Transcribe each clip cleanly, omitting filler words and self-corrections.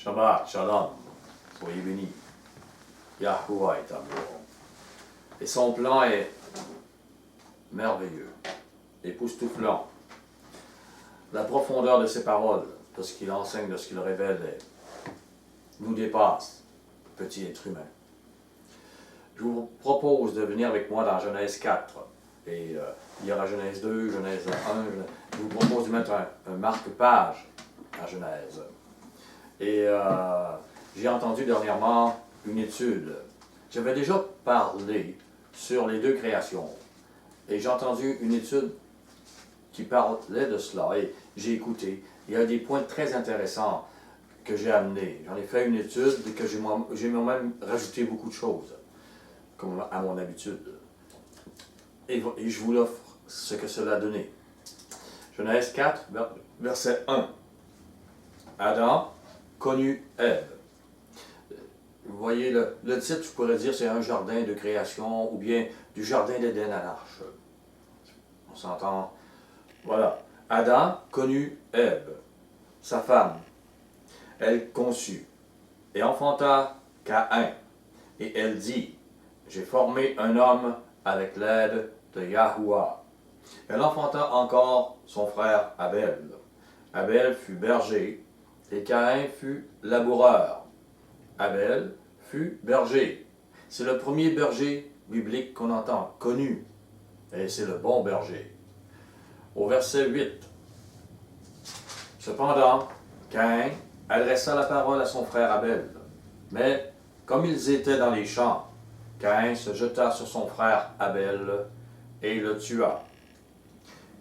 Shabbat, Shalom, soyez bénis. Yahuwah est amour. Et son plan est merveilleux, époustouflant. La profondeur de ses paroles, de ce qu'il enseigne, de ce qu'il révèle, nous dépasse, petit être humain. Je vous propose de venir avec moi dans Genèse 4. Et il y aura Genèse 2, Genèse 1. Je vous propose de mettre un marque-page à Genèse. Et j'ai entendu dernièrement une étude. J'avais déjà parlé sur les deux créations. Et j'ai entendu une étude qui parlait de cela. Et j'ai écouté. Il y a des points très intéressants que j'ai amenés. J'en ai fait une étude et que j'ai moi-même rajouté beaucoup de choses, comme à mon habitude. Et je vous l'offre ce que cela a donné. Genèse 4, verset 1. Adam connut Ève. Vous voyez, le titre, je pourrais dire, c'est un jardin de création ou bien du jardin d'Éden à l'Arche. On s'entend. Voilà. Adam connut Ève, sa femme. Elle conçut et enfanta Caïn. Et elle dit, j'ai formé un homme avec l'aide de Yahuwah. Elle enfanta encore son frère Abel. Abel fut berger et Caïn fut laboureur. Abel fut berger. C'est le premier berger biblique qu'on entend, connu. Et c'est le bon berger. Au verset 8. Cependant, Caïn adressa la parole à son frère Abel. Mais, comme ils étaient dans les champs, Caïn se jeta sur son frère Abel et le tua.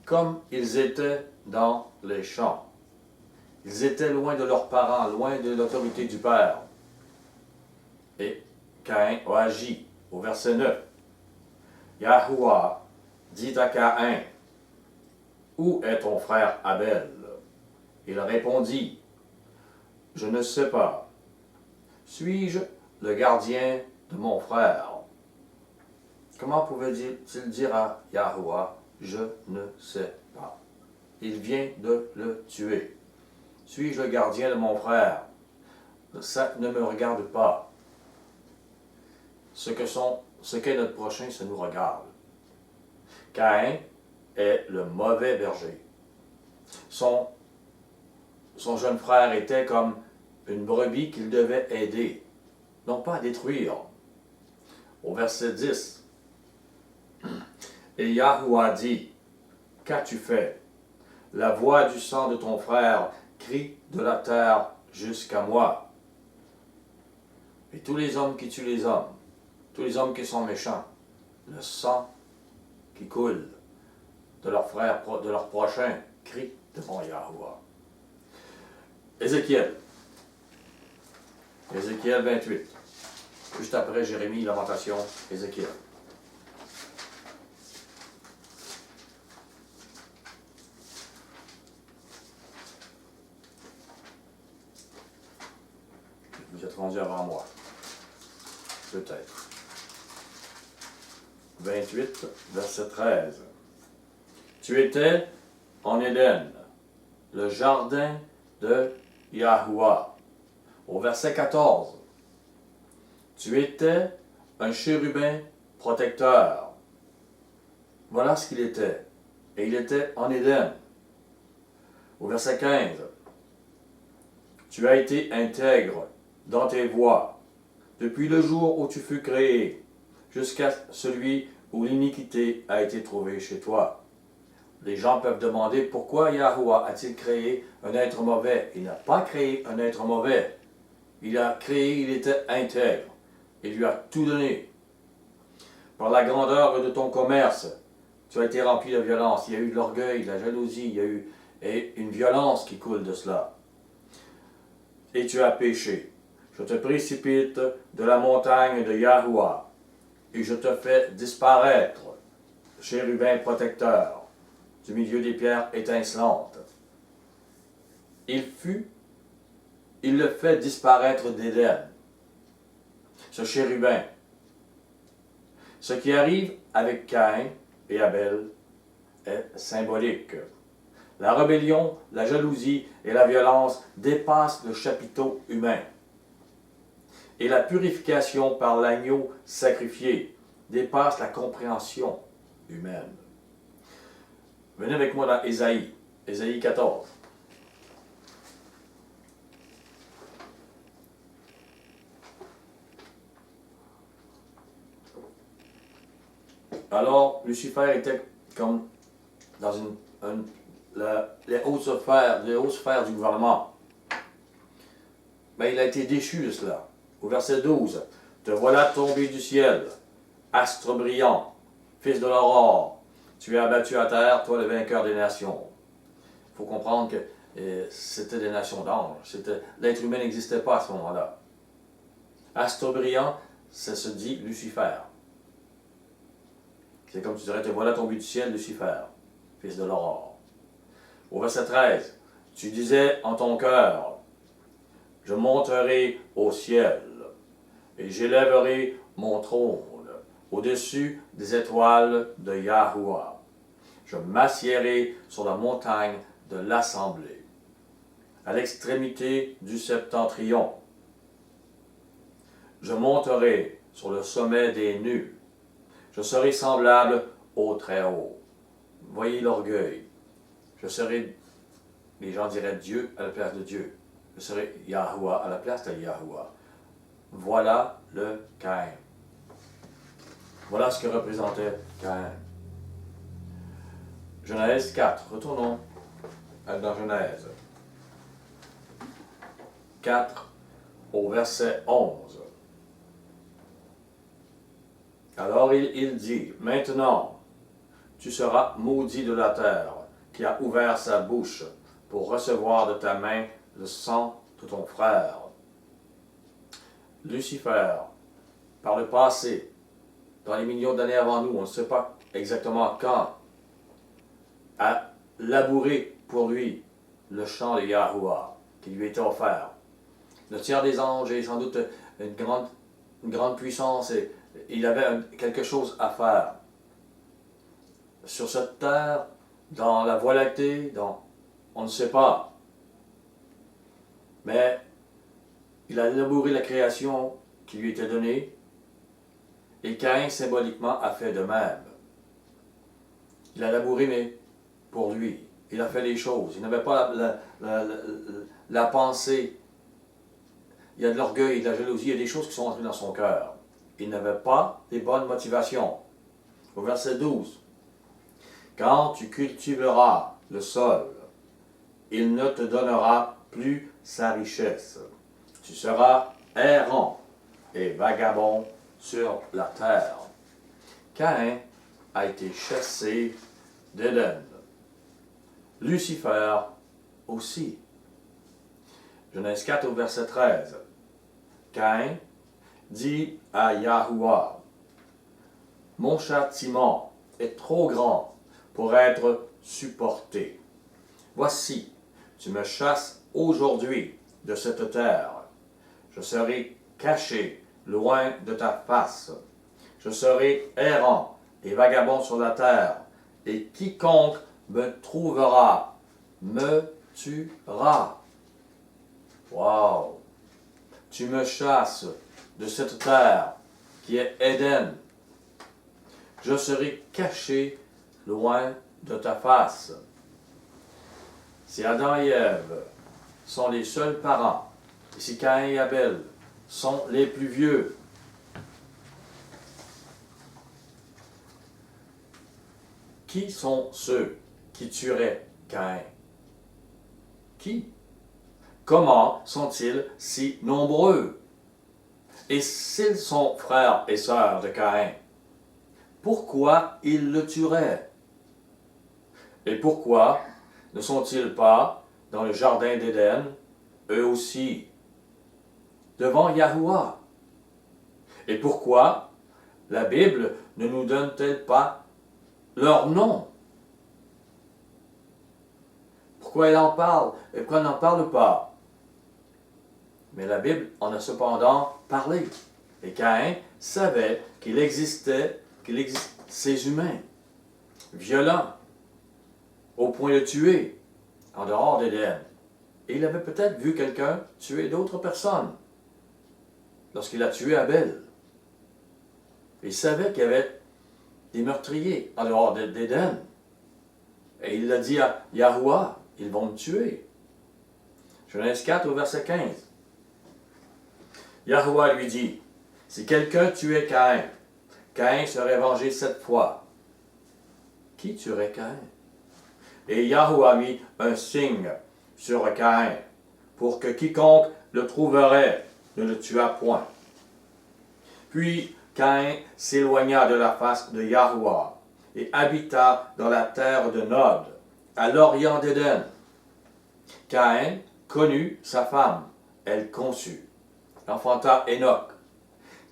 Comme ils étaient dans les champs. Ils étaient loin de leurs parents, loin de l'autorité du Père. Et Caïn a agi. Au verset 9. Yahuwah dit à Caïn, où est ton frère Abel? Il répondit, je ne sais pas. Suis-je le gardien de mon frère? Comment pouvait-il dire à Yahuwah, je ne sais pas? Il vient de le tuer. Suis-je le gardien de mon frère? Ça ne me regarde pas. Ce qu'est notre prochain, ça nous regarde. Caïn est le mauvais berger. Son jeune frère était comme une brebis qu'il devait aider, non pas à détruire. Au verset 10. Et Yahuwah dit, qu'as-tu fait? La voix du sang de ton frère crie de la terre jusqu'à moi. Et tous les hommes qui tuent les hommes, tous les hommes qui sont méchants, le sang qui coule de leur frère, de leur prochain, crie devant Yahuwah. Ézéchiel 28. Juste après Jérémie, Lamentation, Ézéchiel. Vous êtes rendu avant moi. Peut-être. 28, verset 13. Tu étais en Éden, le jardin de Yahuwah. Au verset 14. Tu étais un chérubin protecteur. Voilà ce qu'il était. Et il était en Éden. Au verset 15. Tu as été intègre dans tes voies, depuis le jour où tu fus créé, jusqu'à celui où l'iniquité a été trouvée chez toi. Les gens peuvent demander pourquoi Yahuwah a-t-il créé un être mauvais? Il n'a pas créé un être mauvais. Il a créé, il était intègre. Il lui a tout donné. Par la grandeur de ton commerce, tu as été rempli de violence. Il y a eu de l'orgueil, de la jalousie, il y a eu une violence qui coule de cela. Et tu as péché. Je te précipite de la montagne de Yahuwah, et je te fais disparaître, chérubin protecteur, du milieu des pierres étincelantes. Il le fait disparaître d'Éden, ce chérubin. Ce qui arrive avec Caïn et Abel est symbolique. La rébellion, la jalousie et la violence dépassent le chapiteau humain. Et la purification par l'agneau sacrifié dépasse la compréhension humaine. Venez avec moi dans Ésaïe, Ésaïe 14. Alors, Lucifer était comme dans les hautes sphères du gouvernement. Mais il a été déchu de cela. Au verset 12, « Te voilà tombé du ciel, astre brillant, fils de l'aurore. Tu es abattu à terre, toi le vainqueur des nations. » Il faut comprendre que c'était des nations d'anges. L'être humain n'existait pas à ce moment-là. Astre brillant, ça se dit Lucifer. C'est comme tu dirais, te voilà tombé du ciel, Lucifer, fils de l'aurore. Au verset 13, tu disais en ton cœur, je monterai au ciel et j'élèverai mon trône au-dessus des étoiles de Yahuwah. Je m'assiérai sur la montagne de l'assemblée, à l'extrémité du septentrion. Je monterai sur le sommet des nues. Je serai semblable au Très-Haut. Voyez l'orgueil. Je serai, les gens diraient Dieu à la place de Dieu. Je serai Yahuwah à la place de Yahuwah. Voilà le Caïn. Voilà ce que représentait Caïn. Genèse 4. Retournons dans Genèse 4 au verset 11. Alors il dit, « Maintenant, tu seras maudit de la terre, qui a ouvert sa bouche pour recevoir de ta main le sang de ton frère. » Lucifer, par le passé, dans les millions d'années avant nous, on ne sait pas exactement quand, a labouré pour lui le champ de Yahuwah qui lui était offert. Le tiers des anges est sans doute une grande puissance et il avait quelque chose à faire. Sur cette terre, dans la Voie lactée, on ne sait pas. Mais il a labouré la création qui lui était donnée et Caïn symboliquement a fait de même. Il a labouré mais pour lui. Il a fait les choses. Il n'avait pas la pensée. Il y a de l'orgueil, de la jalousie, il y a des choses qui sont entrées dans son cœur. Il n'avait pas les bonnes motivations. Au verset 12. Quand tu cultiveras le sol, il ne te donnera plus sa richesse. Tu seras errant et vagabond sur la terre. Caïn a été chassé d'Éden. Lucifer aussi. Genèse 4 au verset 13. Caïn dit à Yahuwah, « Mon châtiment est trop grand pour être supporté. Voici, tu me chasses aujourd'hui de cette terre. Je serai caché loin de ta face. Je serai errant et vagabond sur la terre, et quiconque me trouvera me tuera. » Wow! Tu me chasses de cette terre qui est Éden. Je serai caché loin de ta face. Si Adam et Ève sont les seuls parents, et si Caïn et Abel sont les plus vieux, qui sont ceux qui tueraient Caïn? Qui? Comment sont-ils si nombreux? Et s'ils sont frères et sœurs de Caïn, pourquoi ils le tueraient? Et pourquoi ne sont-ils pas dans le jardin d'Éden, eux aussi, devant Yahuwah? Et pourquoi la Bible ne nous donne-t-elle pas leur nom? Pourquoi elle en parle et pourquoi elle n'en parle pas? Mais la Bible en a cependant parlé. Et Caïn savait qu'il existait ces humains, violents, au point de tuer. en dehors d'Éden. Et il avait peut-être vu quelqu'un tuer d'autres personnes lorsqu'il a tué Abel. Il savait qu'il y avait des meurtriers en dehors d'Éden. Et il l'a dit à Yahuwah, ils vont me tuer. Genèse 4 au verset 15. Yahuwah lui dit, si quelqu'un tuait Caïn, Caïn serait vengé 7 fois. Qui tuerait Caïn? Et Yahuwah mit un signe sur Caïn, pour que quiconque le trouverait ne le tuât point. Puis Caïn s'éloigna de la face de Yahuwah et habita dans la terre de Nod, à l'orient d'Éden. Caïn connut sa femme, elle conçut, enfanta Enoch.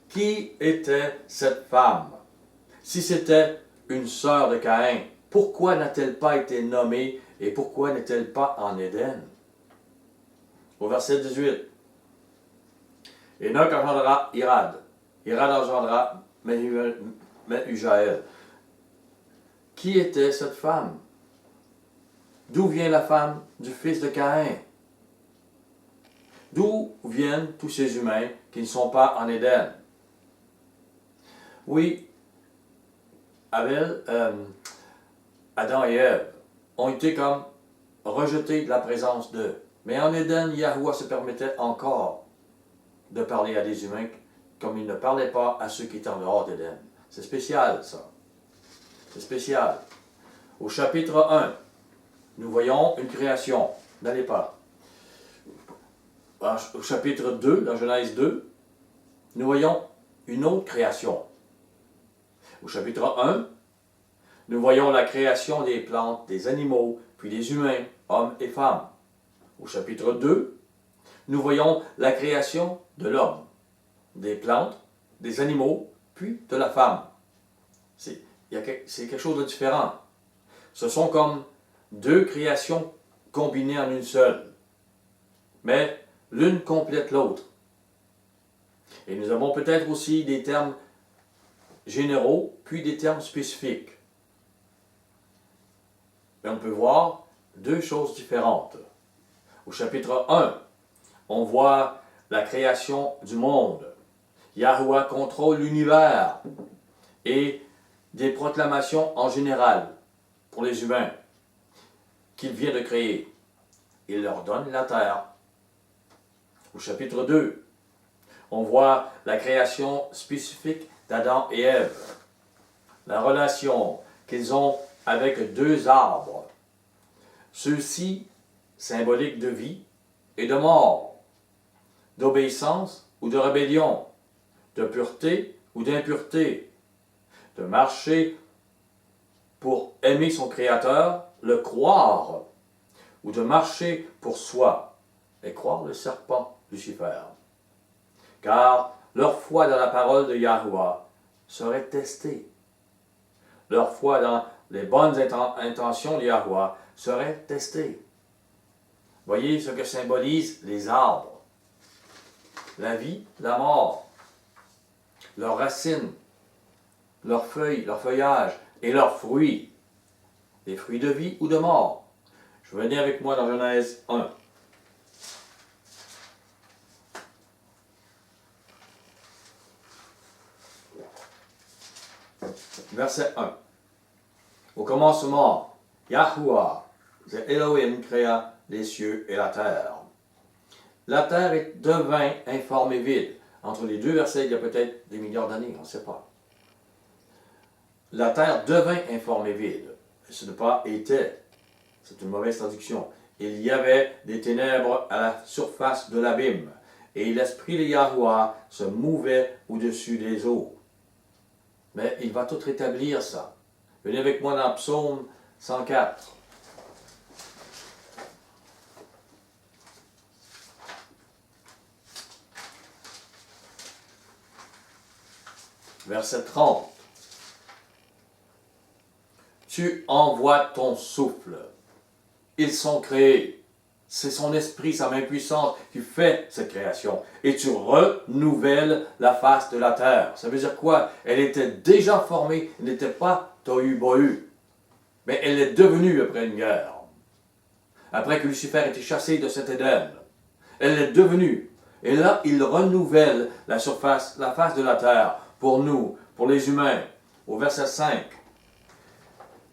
Qui était cette femme? Si c'était une sœur de Caïn, pourquoi n'a-t-elle pas été nommée et pourquoi n'est-elle pas en Éden? Au verset 18. Enoch engendra Irad. Irad engendra Mehujaël. Qui était cette femme? D'où vient la femme du fils de Caïn? D'où viennent tous ces humains qui ne sont pas en Éden? Oui, Adam et Ève ont été comme rejetés de la présence d'eux. Mais en Éden, Yahuwah se permettait encore de parler à des humains comme il ne parlait pas à ceux qui étaient en dehors d'Éden. C'est spécial, ça. C'est spécial. Au chapitre 1, nous voyons une création. N'allez pas. Au chapitre 2, dans Genèse 2, nous voyons une autre création. Au chapitre 1, nous voyons la création des plantes, des animaux, puis des humains, hommes et femmes. Au chapitre 2, nous voyons la création de l'homme, des plantes, des animaux, puis de la femme. C'est quelque chose de différent. Ce sont comme deux créations combinées en une seule. Mais l'une complète l'autre. Et nous avons peut-être aussi des termes généraux, puis des termes spécifiques. Mais on peut voir deux choses différentes. Au chapitre 1, on voit la création du monde. Yahuwah contrôle l'univers et des proclamations en général pour les humains qu'il vient de créer. Il leur donne la terre. Au chapitre 2, on voit la création spécifique d'Adam et Ève, la relation qu'ils ont avec deux arbres, ceux-ci symboliques de vie et de mort, d'obéissance ou de rébellion, de pureté ou d'impureté, de marcher pour aimer son Créateur, le croire, ou de marcher pour soi et croire le serpent Lucifer. Car leur foi dans la parole de Yahuwah serait testée. Leur foi dans les bonnes intentions de Yahuwah serait testée. Voyez ce que symbolisent les arbres. La vie, la mort, leurs racines, leurs feuilles, leur feuillage et leurs fruits. Des fruits de vie ou de mort. Je venez avec moi dans Genèse 1. Verset 1. Au commencement, Yahuwah, Elohim, créa les cieux et la terre. La terre devint informe et vide. Entre les deux versets, il y a peut-être des milliards d'années, on ne sait pas. La terre devint informe et vide. Ce n'est pas était. C'est une mauvaise traduction. Il y avait des ténèbres à la surface de l'abîme, et l'esprit de Yahuwah se mouvait au-dessus des eaux. Mais il va tout rétablir ça. Venez avec moi dans Psaume 104. Verset 30. Tu envoies ton souffle. Ils sont créés. C'est son esprit, sa main puissante qui fait cette création. Et tu renouvelles la face de la terre. Ça veut dire quoi? Elle était déjà formée, elle n'était pas tohu bohu. Mais elle est devenue après une guerre. après que Lucifer ait été chassé de cet Éden. Elle est devenue. Et là, il renouvelle la face de la terre, pour nous, pour les humains. Au verset 5,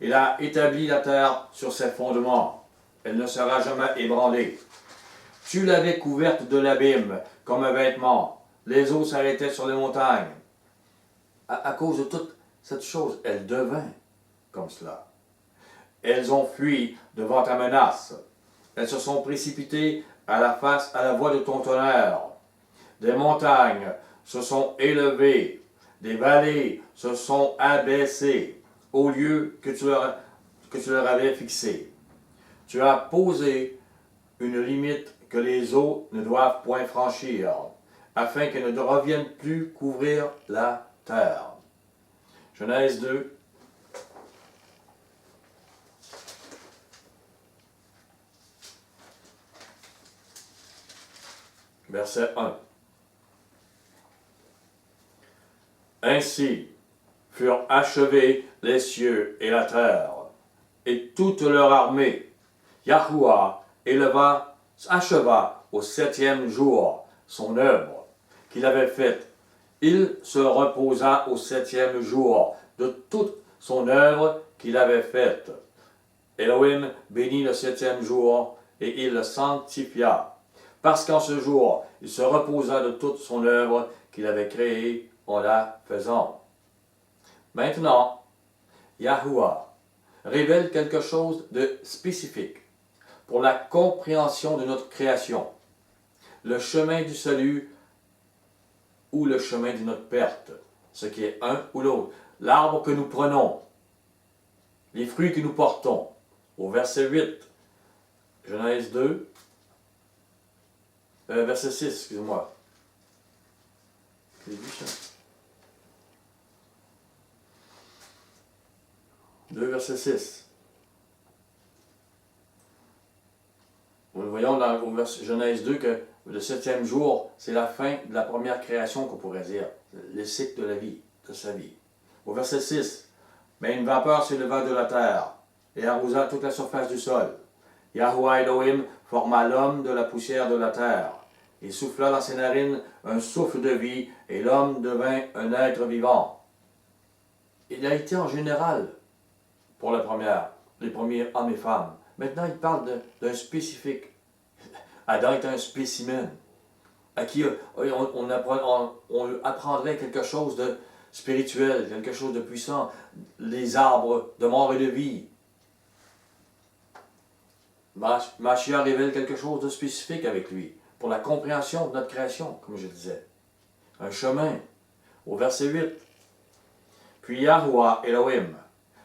il a établi la terre sur ses fondements. Elle ne sera jamais ébranlée. Tu l'avais couverte de l'abîme comme un vêtement. Les eaux s'arrêtaient sur les montagnes. À cause de toute cette chose, elle devint comme cela. Elles ont fui devant ta menace. Elles se sont précipitées à la voix de ton tonnerre. Des montagnes se sont élevées, des vallées se sont abaissées au lieu que tu leur avais fixé. Tu as posé une limite que les eaux ne doivent point franchir, afin qu'elles ne reviennent plus couvrir la terre. Genèse 2. Verset 1. Ainsi furent achevés les cieux et la terre, et toute leur armée. Yahuwah acheva au 7e jour son œuvre qu'il avait faite. Il se reposa au 7e jour de toute son œuvre qu'il avait faite. Elohim bénit le 7e jour et il le sanctifia, parce qu'en ce jour, il se reposa de toute son œuvre qu'il avait créée en la faisant. Maintenant, Yahuwah révèle quelque chose de spécifique pour la compréhension de notre création, le chemin du salut ou le chemin de notre perte, ce qui est un ou l'autre, l'arbre que nous prenons, les fruits que nous portons. Au verset 8, Genèse 2, verset 6, excusez-moi. J'ai vu ça. 2, verset 6. Nous voyons dans Genèse 2 que le 7e jour, c'est la fin de la première création qu'on pourrait dire, le cycle de la vie, de sa vie. Au verset 6, mais une vapeur s'éleva de la terre et arrosa toute la surface du sol. Yahuwah Elohim forma l'homme de la poussière de la terre. Il souffla dans ses narines un souffle de vie et l'homme devint un être vivant. Il a été en général pour les premiers hommes et femmes. Maintenant, il parle d'un spécifique. Adam est un spécimen à qui on apprendrait quelque chose de spirituel, quelque chose de puissant, les arbres de mort et de vie. Mashiach révèle quelque chose de spécifique avec lui, pour la compréhension de notre création, comme je disais. Un chemin. Au verset 8. Puis Yahuwah Elohim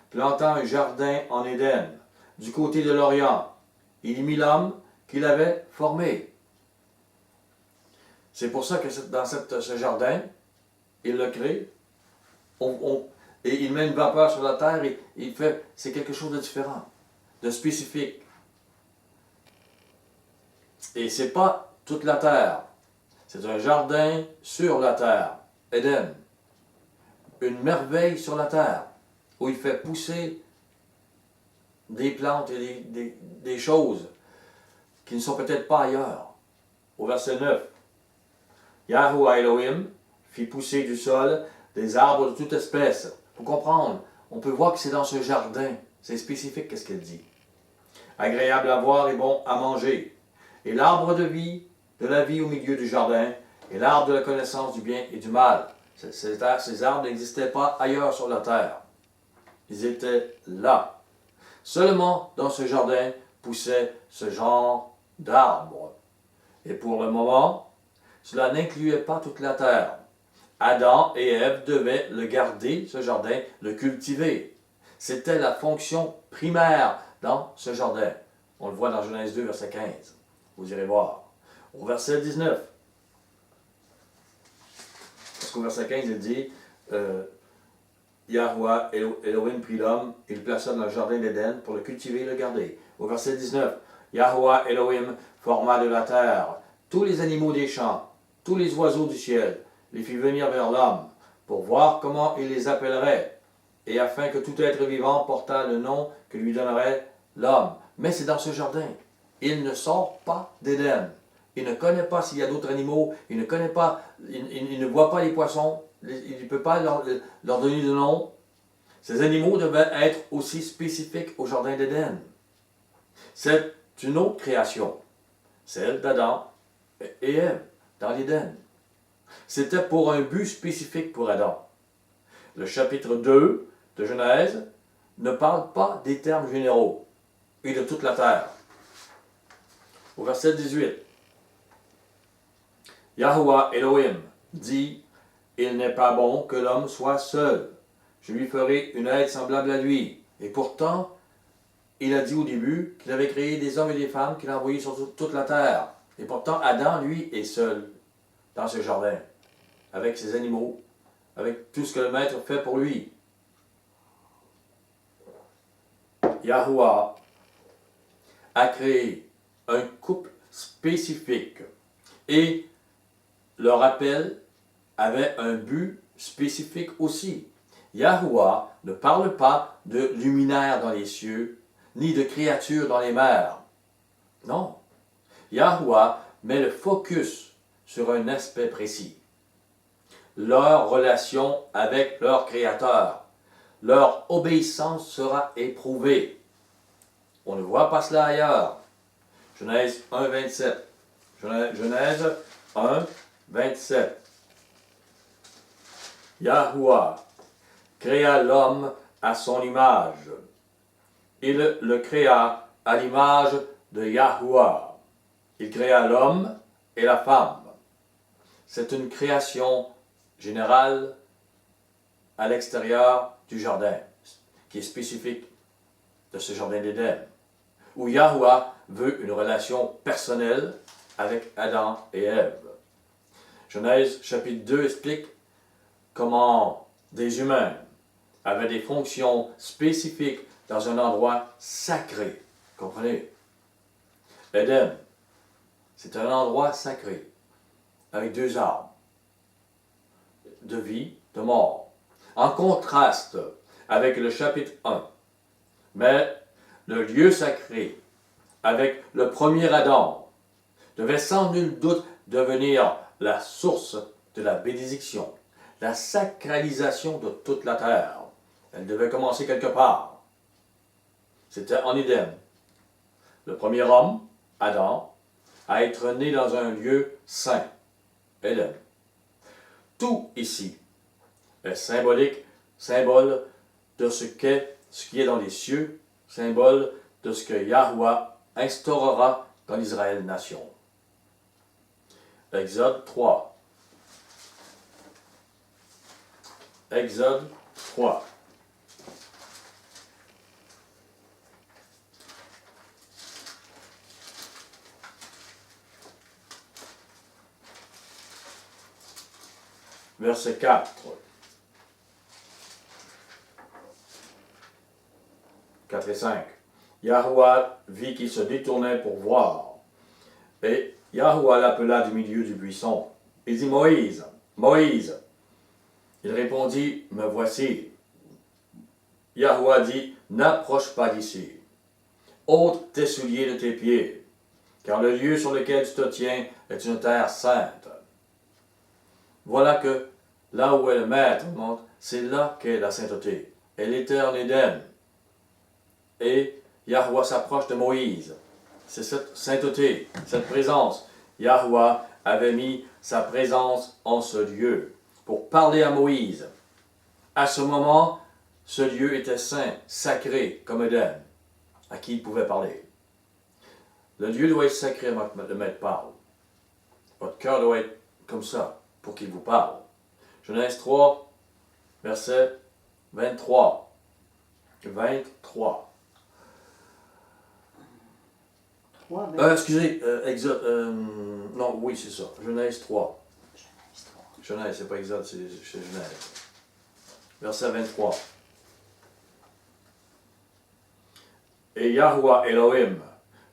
planta un jardin en Éden, du côté de l'Orient. Il y mit l'homme qu'il avait formé. C'est pour ça que dans ce jardin, il le crée, et il met une vapeur sur la terre, et c'est quelque chose de différent, de spécifique. Et ce n'est pas toute la terre, c'est un jardin sur la terre, Éden. Une merveille sur la terre, où il fait pousser des plantes et des choses qui ne sont peut-être pas ailleurs. Au verset 9, Yahuwah Elohim fit pousser du sol des arbres de toute espèce. Pour comprendre, on peut voir que c'est dans ce jardin. C'est spécifique, qu'est-ce qu'elle dit. Agréable à voir et bon à manger. Et l'arbre de la vie au milieu du jardin, et l'arbre de la connaissance du bien et du mal. Ces arbres n'existaient pas ailleurs sur la terre. Ils étaient là. Seulement dans ce jardin poussait ce genre d'arbres. Et pour le moment, cela n'incluait pas toute la terre. Adam et Ève devaient le garder, ce jardin, le cultiver. C'était la fonction primaire dans ce jardin. On le voit dans Genèse 2, verset 15. Vous irez voir. Au verset 19. Parce qu'au verset 15, il dit Yahuwah Elohim prit l'homme et le plaça dans le jardin d'Éden pour le cultiver et le garder. Au verset 19, Yahuwah Elohim forma de la terre tous les animaux des champs, tous les oiseaux du ciel, les fit venir vers l'homme pour voir comment il les appellerait, et afin que tout être vivant portât le nom que lui donnerait l'homme. Mais c'est dans ce jardin. il ne sort pas d'Éden. Il ne connaît pas s'il y a d'autres animaux, il ne connaît pas, il ne voit pas les poissons, il ne peut pas leur donner de nom. Ces animaux devaient être aussi spécifiques au jardin d'Éden. C'est une autre création, celle d'Adam et Ève, dans l'Éden. C'était pour un but spécifique pour Adam. Le chapitre 2 de Genèse ne parle pas des termes généraux et de toute la terre. Au verset 18, Yahuwah Elohim dit, « Il n'est pas bon que l'homme soit seul. Je lui ferai une aide semblable à lui. » Et pourtant, il a dit au début qu'il avait créé des hommes et des femmes qu'il a envoyés sur toute la terre. Et pourtant, Adam, lui, est seul dans ce jardin, avec ses animaux, avec tout ce que le Maître fait pour lui. Yahuwah a créé un couple spécifique et leur appel avait un but spécifique aussi. Yahuwah ne parle pas de luminaires dans les cieux, ni de créatures dans les mers. Non. Yahuwah met le focus sur un aspect précis. Leur relation avec leur Créateur. Leur obéissance sera éprouvée. On ne voit pas cela ailleurs. Genèse 1, 27. Genèse 1, 27. Yahuwah créa l'homme à son image. Il le créa à l'image de Yahuwah. Il créa l'homme et la femme. C'est une création générale à l'extérieur du jardin, qui est spécifique de ce jardin d'Éden, où Yahuwah veut une relation personnelle avec Adam et Ève. Genèse chapitre 2 explique comment des humains avaient des fonctions spécifiques dans un endroit sacré. Comprenez? Éden, c'est un endroit sacré, avec deux arbres, de vie, de mort. En contraste avec le chapitre 1, mais le lieu sacré, avec le premier Adam, devait sans nul doute devenir la source de la bénédiction, la sacralisation de toute la terre. Elle devait commencer quelque part. C'était en Éden. Le premier homme, Adam, à être né dans un lieu saint, Éden. Tout ici est symbole de ce qui est dans les cieux, symbole de ce que Yahuwah instaurera dans l'Israël nation. Exode 3. Exode 3. Verset 4. 4 et 5. Yahuwah vit qu'il se détournait pour voir. Et Yahuwah l'appela du milieu du buisson. Il dit, Moïse, Moïse. Il répondit, me voici. Yahuwah dit, n'approche pas d'ici. Ôte tes souliers de tes pieds, car le lieu sur lequel tu te tiens est une terre sainte. Voilà que là où est le Maître monte, c'est là qu'est la sainteté. Elle était en Éden. Et Yahuwah s'approche de Moïse. C'est cette sainteté, cette présence. Yahuwah avait mis sa présence en ce lieu pour parler à Moïse. À ce moment, ce lieu était saint, sacré, comme Éden, à qui il pouvait parler. Le lieu doit être sacré avant que le Maître parle. Votre cœur doit être comme ça, pour qu'il vous parle. Genèse 3, verset 23. 23. Excusez, Exode. Non, oui, c'est ça. Genèse 3. Genèse, c'est pas Exode, c'est Genèse. Verset 23. Et Yahuwah Elohim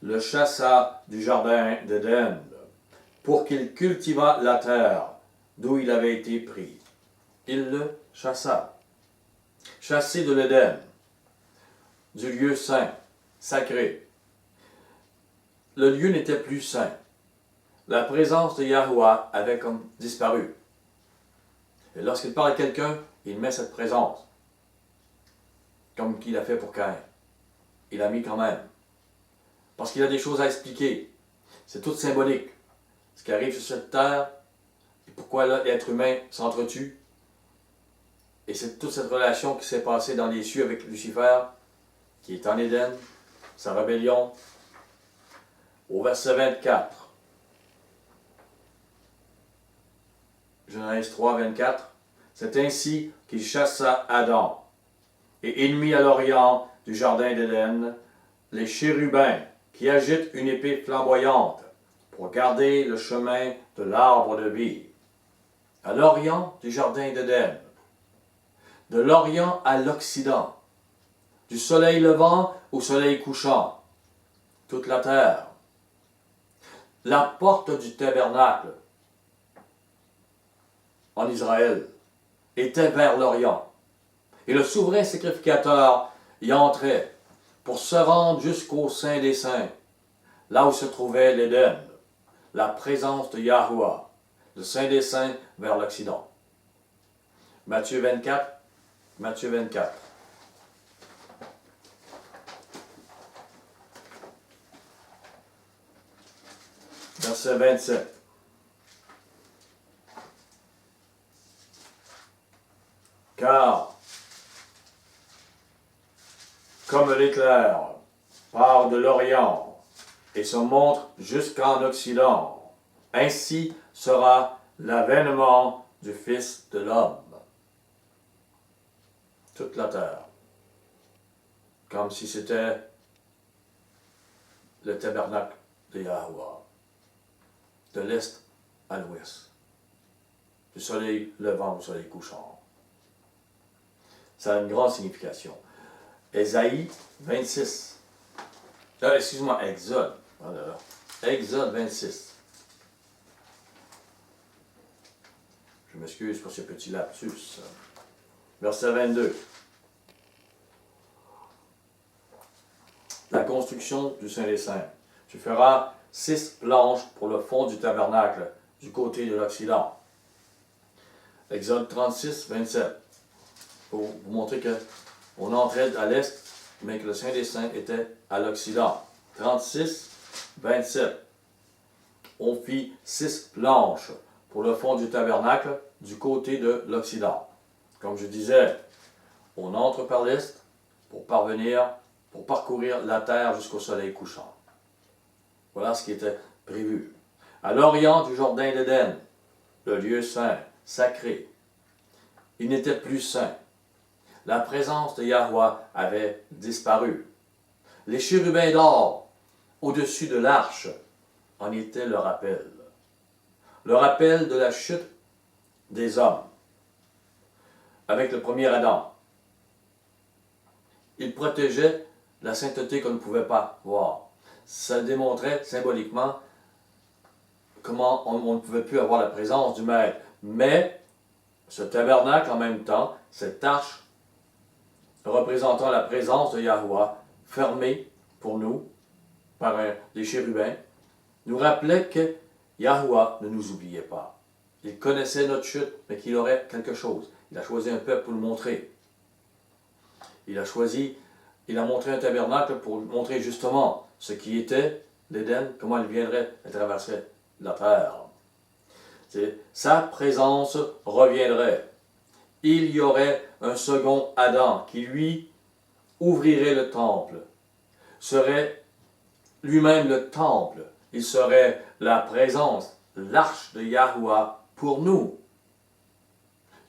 le chassa du jardin d'Éden pour qu'il cultivât la terre d'où il avait été pris. Il le chassa. Chassé de l'Éden, du lieu saint, sacré. le lieu n'était plus saint. La présence de Yahweh avait comme disparu. Et lorsqu'il parle à quelqu'un, il met cette présence. Comme qu'il a fait pour Caïn. Il a mis quand même. Parce qu'il a des choses à expliquer. C'est tout symbolique. Ce qui arrive sur cette terre, et pourquoi l'être humain s'entretue. Et c'est toute cette relation qui s'est passée dans les cieux avec Lucifer, qui est en Éden, sa rébellion. Au verset 24. Genèse 3, 24. C'est ainsi qu'il chassa Adam, et il mit à l'orient du jardin d'Éden les chérubins qui agitent une épée flamboyante pour garder le chemin de l'arbre de vie. À l'orient du jardin d'Éden, de l'orient à l'occident, du soleil levant au soleil couchant, toute la terre. La porte du tabernacle en Israël était vers l'Orient. Et le souverain sacrificateur y entrait pour se rendre jusqu'au Saint des Saints, là où se trouvait l'Éden, la présence de Yahweh, le Saint des Saints vers l'Occident. Matthieu 24. Verset 27. Car, comme l'éclair part de l'Orient et se montre jusqu'en Occident, ainsi sera l'avènement du Fils de l'homme. Toute la terre, comme si c'était le tabernacle de Yahweh, de l'est à l'ouest, du soleil levant au soleil couchant. Ça a une grande signification. Ésaïe 26. Excuse-moi, Exode. Voilà. Exode 26. Je m'excuse pour ce petit lapsus. Verset 22. La construction du Saint des Saints. Tu feras 6 planches pour le fond du tabernacle du côté de l'Occident. Exode 36, 27. Pour vous montrer qu'on entrait à l'est, mais que le Saint des Saints était à l'Occident. 36, 27. On fit 6 planches pour le fond du tabernacle du côté de l'Occident. Comme je disais, on entre par l'est pour parcourir la terre jusqu'au soleil couchant. Voilà ce qui était prévu. À l'orient du jardin d'Éden, le lieu saint, sacré, il n'était plus saint. La présence de Yahweh avait disparu. Les chérubins d'or au-dessus de l'arche en étaient le rappel. Le rappel de la chute des hommes avec le premier Adam. Il protégeait la sainteté qu'on ne pouvait pas voir. Ça démontrait symboliquement comment on ne pouvait plus avoir la présence du Maître. Mais ce tabernacle en même temps, cette arche représentant la présence de Yahweh, fermée pour nous par des chérubins, nous rappelait que Yahweh ne nous oubliait pas. Il connaissait notre chute, mais qu'il aurait quelque chose. Il a choisi un peuple pour le montrer. Il a montré un tabernacle pour montrer justement ce qui était l'Éden, comment il viendrait et traverserait la terre. Sa présence reviendrait. Il y aurait un second Adam qui, lui, ouvrirait le temple, serait lui-même le temple. Il serait la présence, l'arche de Yahweh pour nous.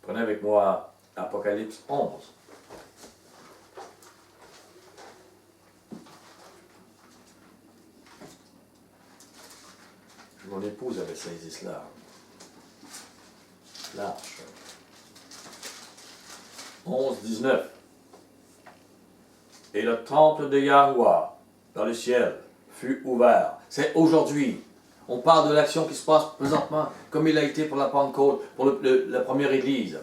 Prenez avec moi Apocalypse 11. Mon épouse avait saisi cela. L'arche. 11, 19. Et le temple de Yahweh dans le ciel fut ouvert. C'est aujourd'hui. On parle de l'action qui se passe présentement, comme il a été pour la Pentecôte, pour la première Église.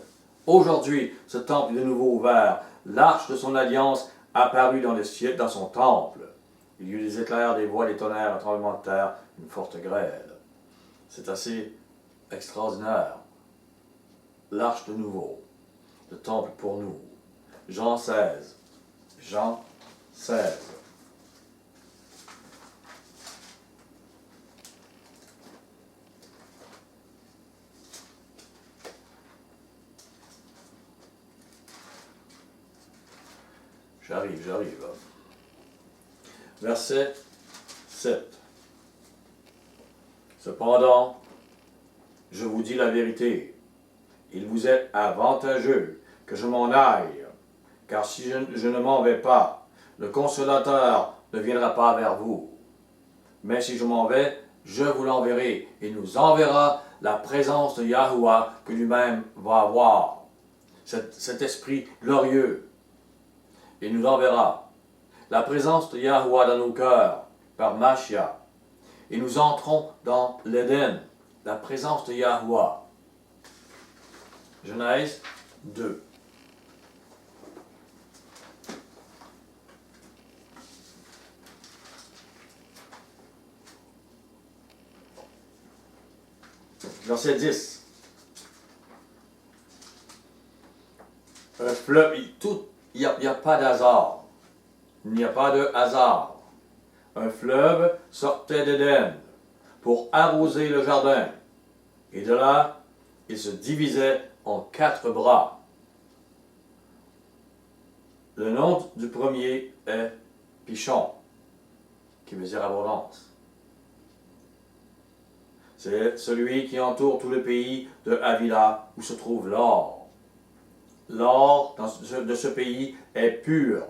Aujourd'hui, ce temple est de nouveau ouvert. L'arche de son alliance apparut dans le ciel, dans son temple. Il y eut des éclairs, des voix, des tonnerres, un tremblement de terre, une forte grêle. C'est assez extraordinaire. L'arche de nouveau, le temple pour nous. Jean 16. Jean 16. J'arrive. Verset 7. Cependant, je vous dis la vérité, il vous est avantageux que je m'en aille, car si je ne m'en vais pas, le consolateur ne viendra pas vers vous. Mais si je m'en vais, je vous l'enverrai, et nous enverra la présence de Yahuwah que lui-même va avoir. Cet esprit glorieux. Il nous enverra la présence de Yahuwah dans nos cœurs, par Machia. Et nous entrons dans l'Éden, la présence de Yahuwah. Genèse 2. Verset 10. Un fleuve, il n'y a pas d'hasard. Il n'y a pas de hasard. Un fleuve sortait d'Éden pour arroser le jardin. Et de là, il se divisait en 4 bras. Le nom du premier est Pichon, qui veut dire abondance. C'est celui qui entoure tout le pays de Havila où se trouve l'or. L'or de ce pays est pur.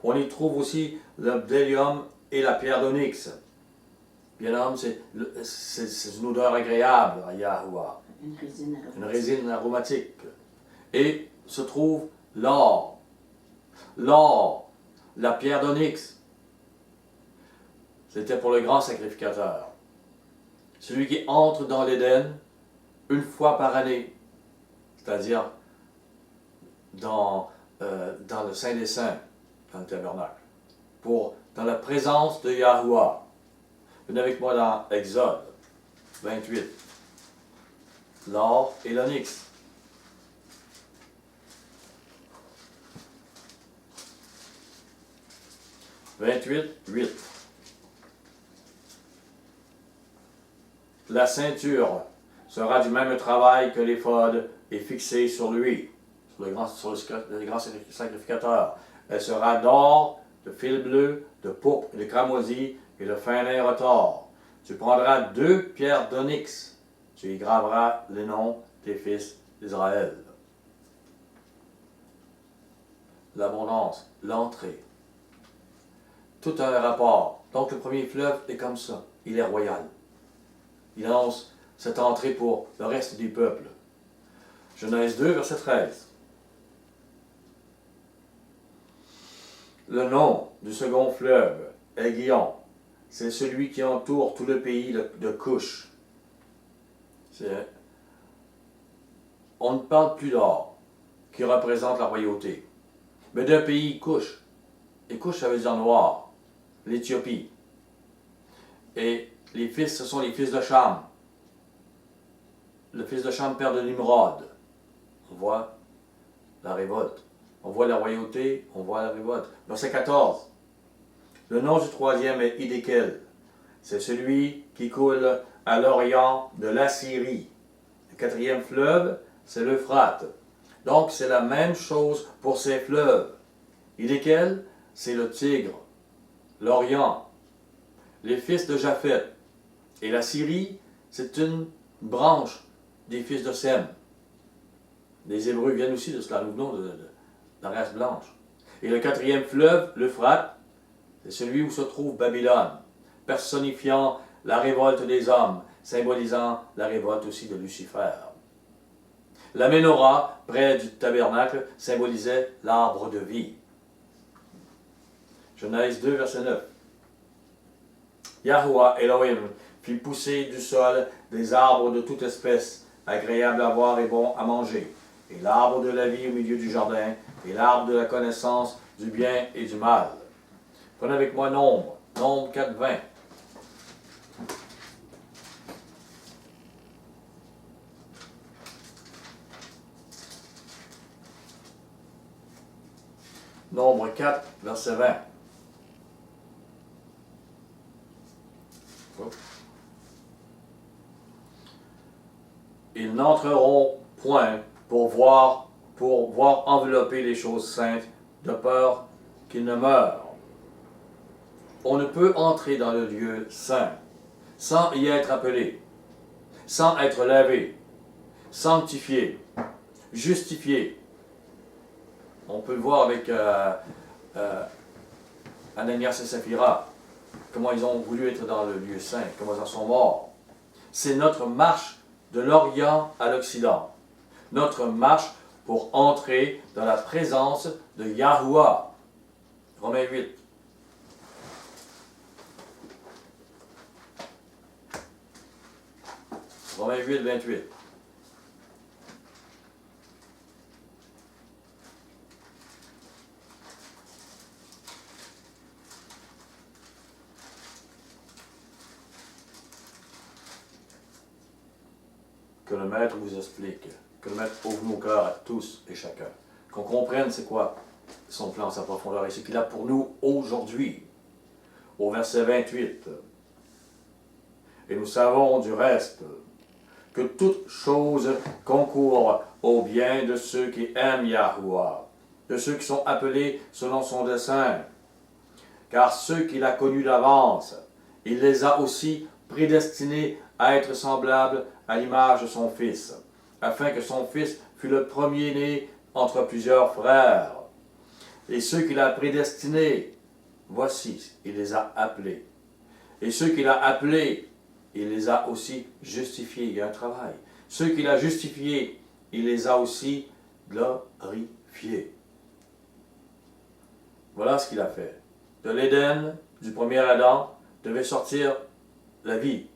On y trouve aussi le bdellium et la pierre d'onyx. Bien homme, c'est une odeur agréable à Yahuwah. Une résine aromatique. Et se trouve l'or. L'or, la pierre d'onyx. C'était pour le grand sacrificateur. Celui qui entre dans l'Éden une fois par année, c'est-à-dire dans le Saint des Saints, dans le tabernacle, dans la présence de Yahuwah. Venez avec moi dans Exode 28. L'or et l'onyx. « 28:8. La ceinture sera du même travail que l'éphod et fixée sur lui, sur le grand sacrificateur. Elle sera d'or, de fil bleu, de pourpre et de cramoisi et de fin lin retors. Tu prendras 2 pierres d'onyx. Tu y graveras les noms des fils d'Israël. L'abondance, l'entrée. Tout a un rapport. Donc le premier fleuve est comme ça. Il est royal. Il annonce cette entrée pour le reste des peuples. Genèse 2, verset 13. Le nom du second fleuve est Guion. C'est celui qui entoure tout le pays de Cush. On ne parle plus d'or, qui représente la royauté, mais d'un pays Cush. Et Cush, ça veut dire noir, l'Éthiopie. Et les fils, ce sont les fils de Cham. Le fils de Cham, père de Nimrod. On voit la révolte. On voit la royauté, on voit la révolte. Verset 14. Le nom du troisième est Hidékel. C'est celui qui coule à l'orient de l'Assyrie. Le 4e fleuve, c'est l'Euphrate. Donc, c'est la même chose pour ces fleuves. Hidékel, c'est le Tigre, l'Orient, les fils de Japhet. Et la Syrie, c'est une branche des fils de Sem. Les Hébreux viennent aussi de cela, nous venons de la race blanche. Et le 4e fleuve, l'Euphrate, c'est celui où se trouve Babylone, personnifiant la révolte des hommes, symbolisant la révolte aussi de Lucifer. La Ménorah, près du tabernacle, symbolisait l'arbre de vie. Genèse 2, verset 9. Yahuwah Elohim fit pousser du sol des arbres de toute espèce, agréables à voir et bons à manger, et l'arbre de la vie au milieu du jardin, et l'arbre de la connaissance du bien et du mal. Prenez avec moi Nombre, Nombre 4, 20. Nombre 4, verset 20. Ils n'entreront point pour voir envelopper les choses saintes, de peur qu'ils ne meurent. On ne peut entrer dans le lieu saint sans y être appelé, sans être lavé, sanctifié, justifié. On peut le voir avec Ananias et Saphira, comment ils ont voulu être dans le lieu saint, comment ils en sont morts. C'est notre marche de l'Orient à l'Occident, notre marche pour entrer dans la présence de Yahuwah. Romains 8. Romains 8, 28. Que le Maître vous explique, que le Maître ouvre nos cœurs à tous et chacun, qu'on comprenne c'est quoi son plan, sa profondeur et ce qu'il a pour nous aujourd'hui. Au verset 28. Et nous savons du reste que toute chose concourt au bien de ceux qui aiment Yahuwah, de ceux qui sont appelés selon son dessein. Car ceux qu'il a connus d'avance, il les a aussi prédestinés à être semblables à l'image de son Fils, afin que son Fils fût le premier-né entre plusieurs frères. Et ceux qu'il a prédestinés, voici, il les a appelés. Et ceux qu'il a appelés, il les a aussi justifiés. Il y a un travail. Ceux qu'il a justifiés, il les a aussi glorifiés. Voilà ce qu'il a fait. De l'Éden, du premier Adam, devait sortir la vie.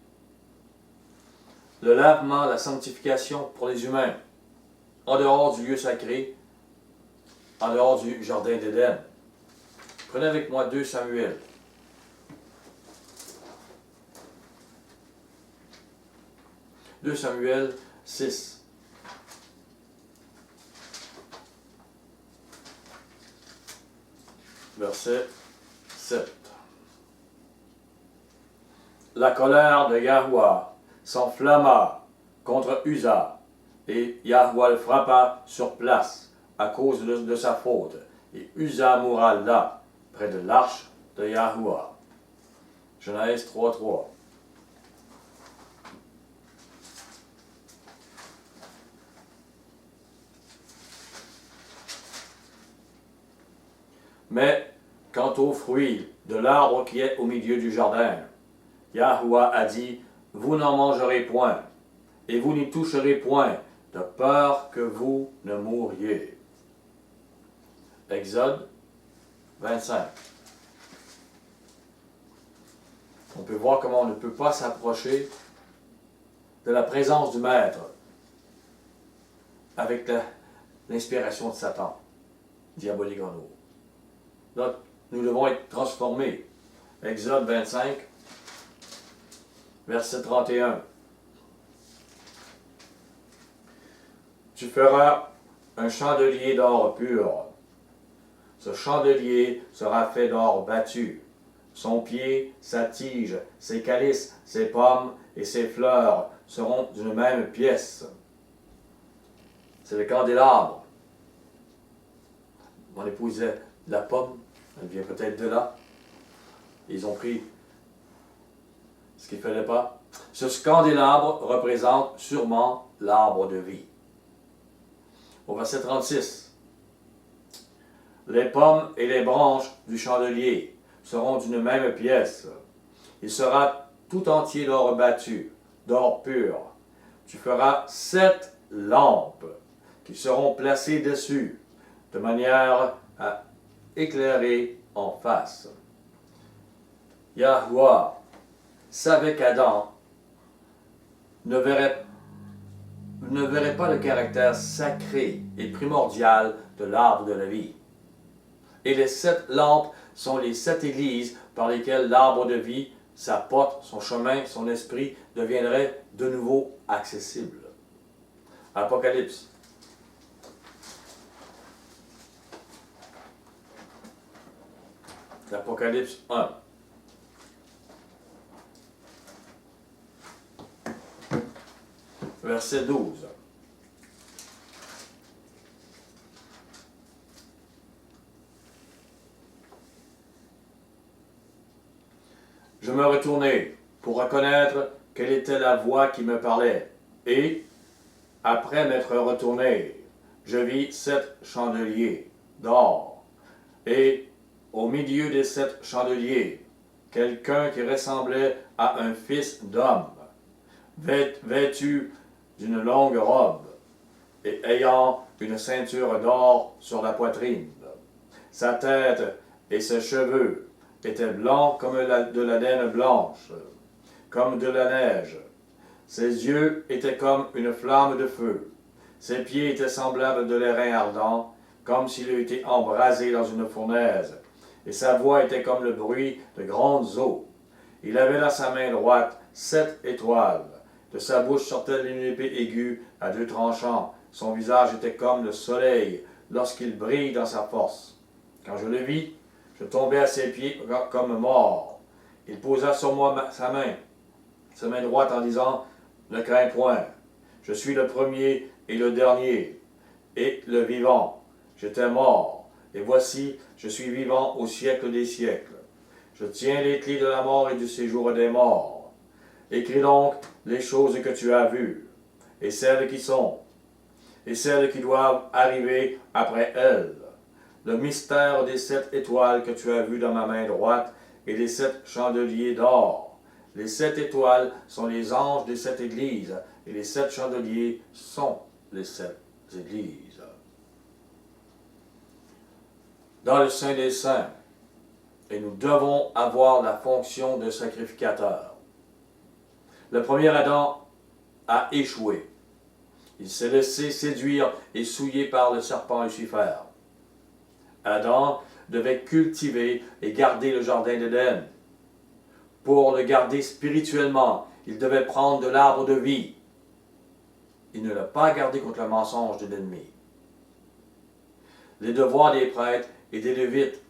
Le lavement, la sanctification pour les humains, en dehors du lieu sacré, en dehors du jardin d'Éden. Prenez avec moi 2 Samuel. 2 Samuel 6. Verset 7. La colère de Yahuwah s'enflamma contre Uza, et Yahuwah le frappa sur place à cause de sa faute. Et Uza mourra là, près de l'arche de Yahuwah. Genèse 3:3. Mais quant au fruit de l'arbre qui est au milieu du jardin, Yahuwah a dit, vous n'en mangerez point, et vous n'y toucherez point, de peur que vous ne mouriez. Exode 25. On peut voir comment on ne peut pas s'approcher de la présence du Maître avec l'inspiration de Satan, diabolique en nous. Donc, nous devons être transformés. Exode 25, verset 31. Tu feras un chandelier d'or pur. Ce chandelier sera fait d'or battu. Son pied, sa tige, ses calices, ses pommes et ses fleurs seront d'une même pièce. C'est le candélabre. Mon épouse disait, la pomme, elle vient peut-être de là. Ils ont pris ce qu'il ne fallait pas. Ce candélabre représente sûrement l'arbre de vie. Au verset 36. Les pommes et les branches du chandelier seront d'une même pièce. Il sera tout entier d'or battu, d'or pur. Tu feras 7 lampes qui seront placées dessus, de manière à éclairer en face. Yahuwah savait qu'Adam ne verrait pas le caractère sacré et primordial de l'arbre de la vie. Et les 7 lampes sont les 7 églises par lesquels l'arbre de vie, sa porte, son chemin, son esprit deviendraient de nouveau accessibles. Apocalypse. Apocalypse 1. Verset 12. Je me retournai pour reconnaître quelle était la voix qui me parlait, et, après m'être retourné, je vis 7 chandeliers d'or, et au milieu des 7 chandeliers, quelqu'un qui ressemblait à un fils d'homme, vêtu d'une longue robe, et ayant une ceinture d'or sur la poitrine. Sa tête et ses cheveux étaient blancs comme de la laine blanche, comme de la neige. Ses yeux étaient comme une flamme de feu. Ses pieds étaient semblables de l'airain ardent, comme s'il eût été embrasé dans une fournaise. Et sa voix était comme le bruit de grandes eaux. Il avait dans sa main droite 7 étoiles. De sa bouche sortait une épée aiguë à 2 tranchants. Son visage était comme le soleil lorsqu'il brille dans sa force. Quand je le vis, je tombai à ses pieds comme mort. Il posa sur moi sa main droite en disant, « Ne crains point, je suis le premier et le dernier, et le vivant. J'étais mort, et voici, je suis vivant au siècle des siècles. Je tiens les clés de la mort et du séjour des morts. Écris donc les choses que tu as vues, et celles qui sont, et celles qui doivent arriver après elles. Le mystère des 7 étoiles que tu as vues dans ma main droite et des 7 chandeliers d'or. Les 7 étoiles sont les anges des 7 églises, et les 7 chandeliers sont les 7 églises. Dans le Saint des Saints, et nous devons avoir la fonction de sacrificateur. Le premier Adam a échoué. Il s'est laissé séduire et souiller par le serpent Lucifer. Adam devait cultiver et garder le jardin d'Éden. Pour le garder spirituellement, il devait prendre de l'arbre de vie. Il ne l'a pas gardé contre le mensonge de l'ennemi. Les devoirs des prêtres et des lévites,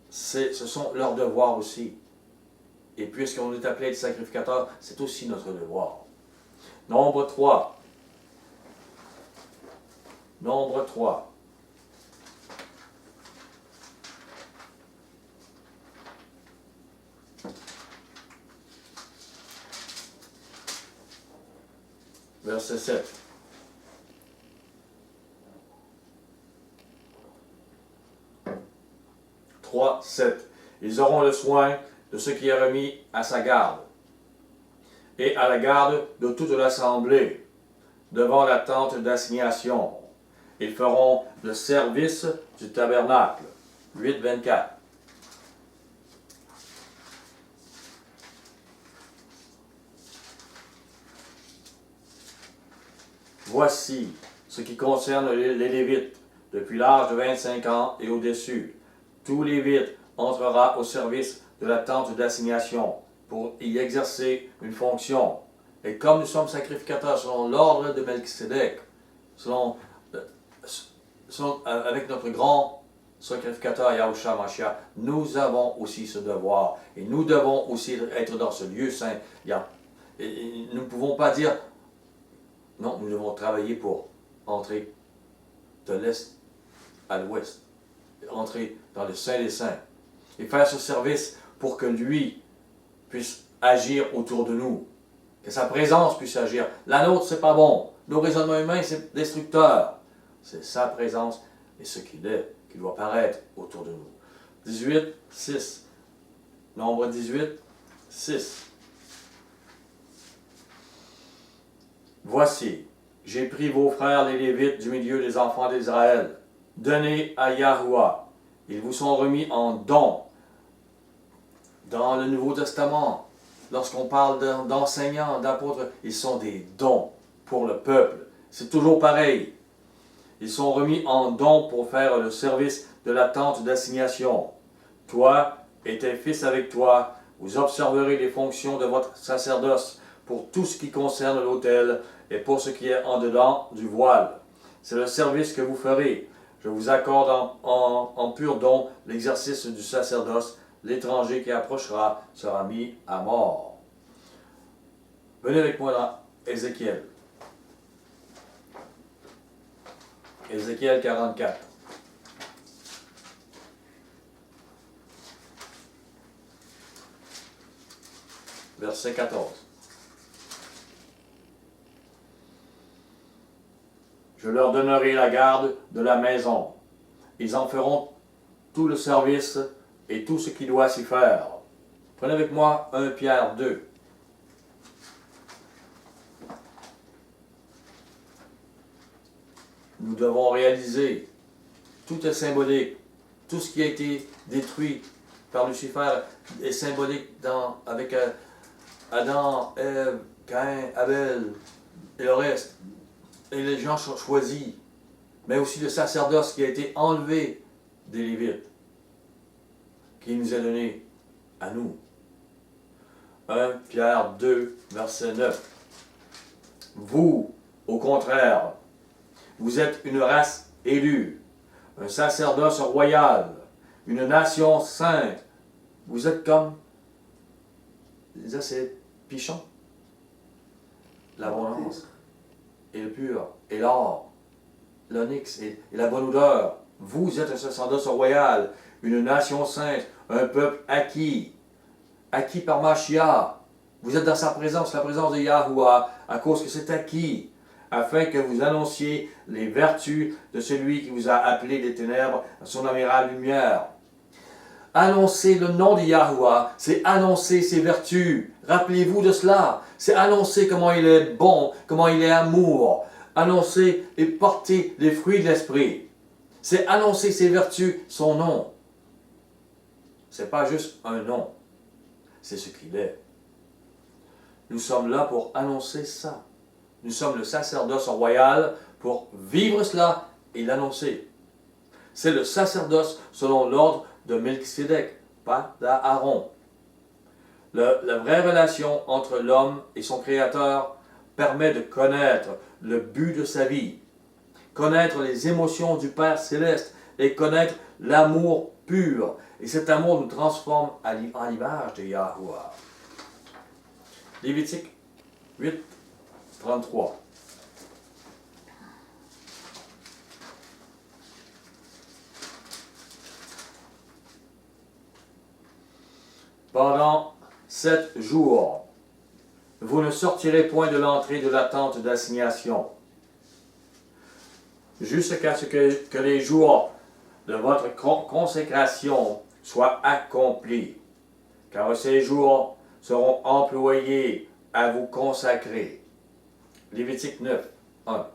ce sont leurs devoirs aussi. Et puisqu'on est appelé à être sacrificateur, c'est aussi notre devoir. Nombre 3. Nombre 3. Verset 7. « 3, 7. Ils auront le soin de ce qui est remis à sa garde, et à la garde de toute l'assemblée, devant la tente d'assignation. Ils feront le service du tabernacle. » 8, 24. Voici ce qui concerne les Lévites, depuis l'âge de 25 ans et au-dessus. Tout Lévite entrera au service de la tente d'assignation pour y exercer une fonction. Et comme nous sommes sacrificateurs selon l'ordre de Melchisédek, avec notre grand sacrificateur Yahushua Mashiach, nous avons aussi ce devoir. Et nous devons aussi être dans ce lieu saint. Et nous ne pouvons pas dire, non, nous devons travailler pour entrer de l'est à l'ouest, entrer dans le Saint des Saints, et faire ce service pour que lui puisse agir autour de nous, que sa présence puisse agir. La nôtre, c'est pas bon. Nos raisonnements humains, c'est destructeur. C'est sa présence et ce qu'il est qui doit paraître autour de nous. 18, 6. Nombre 18, 6. Voici, j'ai pris vos frères les Lévites du milieu des enfants d'Israël, donnés à Yahuwah. Ils vous sont remis en don. Dans le Nouveau Testament, lorsqu'on parle d'enseignants, d'apôtres, ils sont des dons pour le peuple. C'est toujours pareil. Ils sont remis en don pour faire le service de la tente d'assignation. Toi, et tes fils avec toi, vous observerez les fonctions de votre sacerdoce pour tout ce qui concerne l'autel et pour ce qui est en dedans du voile. C'est le service que vous ferez. Je vous accorde en pur don l'exercice du sacerdoce. L'étranger qui approchera sera mis à mort. Venez avec moi dans Ézéchiel. Ézéchiel 44. Verset 14. Je leur donnerai la garde de la maison. Ils en feront tout le service et tout ce qui doit s'y faire. Prenez avec moi 1 Pierre 2. Nous devons réaliser, tout est symbolique. Tout ce qui a été détruit par Lucifer est symbolique avec Adam, Ève, Caïn, Abel et le reste. Et les gens sont choisis. Mais aussi le sacerdoce qui a été enlevé des Lévites, qui nous est donné à nous. 1 Pierre 2, verset 9. Vous, au contraire, vous êtes une race élue, un sacerdoce royal, une nation sainte. Vous êtes comme, ça c'est pichon, l'abondance, et le pur, et l'or, l'onyx et la bonne odeur. Vous êtes un sacerdoce royal, une nation sainte, un peuple acquis par Mashiach. Vous êtes dans sa présence, la présence de Yahuwah, à cause que c'est acquis, afin que vous annonciez les vertus de celui qui vous a appelé des ténèbres à son admirable lumière. Annoncer le nom de Yahuwah, c'est annoncer ses vertus. Rappelez-vous de cela. C'est annoncer comment il est bon, comment il est amour. Annoncer et porter les fruits de l'esprit. C'est annoncer ses vertus, son nom. Ce n'est pas juste un nom, c'est ce qu'il est. Nous sommes là pour annoncer ça. Nous sommes le sacerdoce royal pour vivre cela et l'annoncer. C'est le sacerdoce selon l'ordre de Melchisédek, pas d'Aaron. La vraie relation entre l'homme et son Créateur permet de connaître le but de sa vie, connaître les émotions du Père Céleste et connaître l'amour pur. Et cet amour nous transforme en l'image de Yahuwah. Lévitique 8, 33. Pendant 7 jours, vous ne sortirez point de l'entrée de la tente d'assignation, jusqu'à ce que les jours de votre consécration soient accomplis, car ces jours seront employés à vous consacrer. Lévitique 9, 1.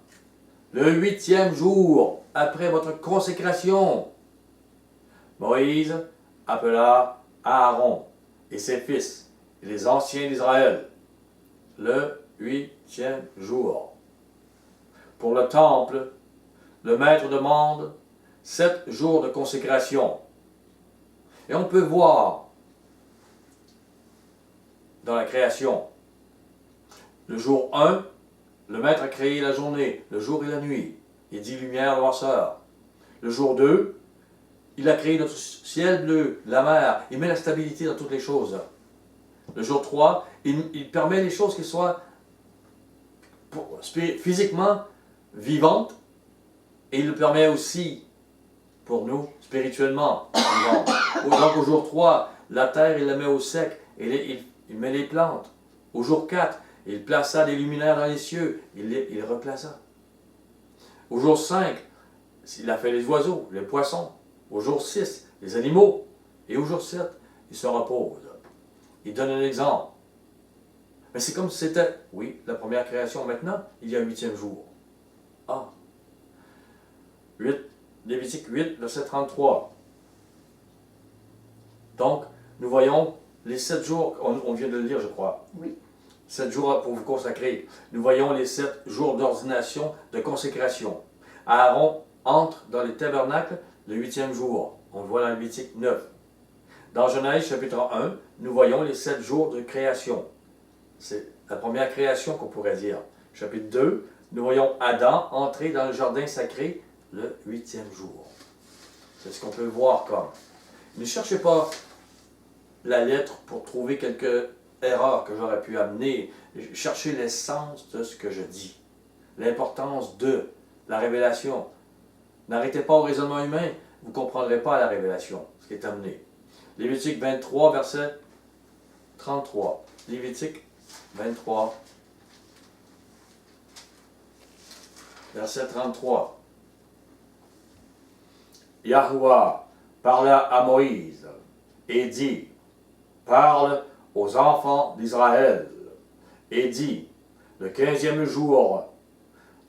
Le 8e jour, après votre consécration, Moïse appela Aaron et ses fils, et les anciens d'Israël, le 8e jour. Pour le temple, le maître demande 7 jours de consécration. Et on peut voir dans la création, le jour 1, le maître a créé la journée, le jour et la nuit. Il dit lumière, noirceur. Le jour 2, il a créé notre ciel bleu, la mer. Il met la stabilité dans toutes les choses. Le jour 3, il permet les choses qui soient physiquement vivantes. Et il le permet aussi pour nous, spirituellement vivantes. Donc au jour 3, la terre, il la met au sec. Et il met les plantes. Au jour 4, il plaça des luminaires dans les cieux. Il les replaça. Au jour 5, il a fait les oiseaux, les poissons. Au jour 6, les animaux. Et au jour 7, il se repose. Il donne un exemple. Mais c'est comme si c'était, oui, la première création. Maintenant, il y a un 8e jour. Ah. 8, Lévitique 8, verset 33. Donc, nous voyons les 7 jours, on vient de le lire, je crois. Oui. 7 jours pour vous consacrer. Nous voyons les 7 jours d'ordination, de consécration. Aaron entre dans les tabernacles le 8e jour. On le voit dans Lévitique 9. Dans Genèse chapitre 1, nous voyons les 7 jours de création. C'est la première création qu'on pourrait dire. Chapitre 2, nous voyons Adam entrer dans le jardin sacré le 8e jour. C'est ce qu'on peut voir comme. Ne cherchez pas la lettre pour trouver quelques erreurs que j'aurais pu amener. Cherchez l'essence de ce que je dis. L'importance de la révélation. N'arrêtez pas au raisonnement humain, vous ne comprendrez pas la révélation, ce qui est amené. Lévitique 23, verset 33. Lévitique 23, verset 33. Yahuwah parla à Moïse et dit, parle aux enfants d'Israël et dit, le 15e jour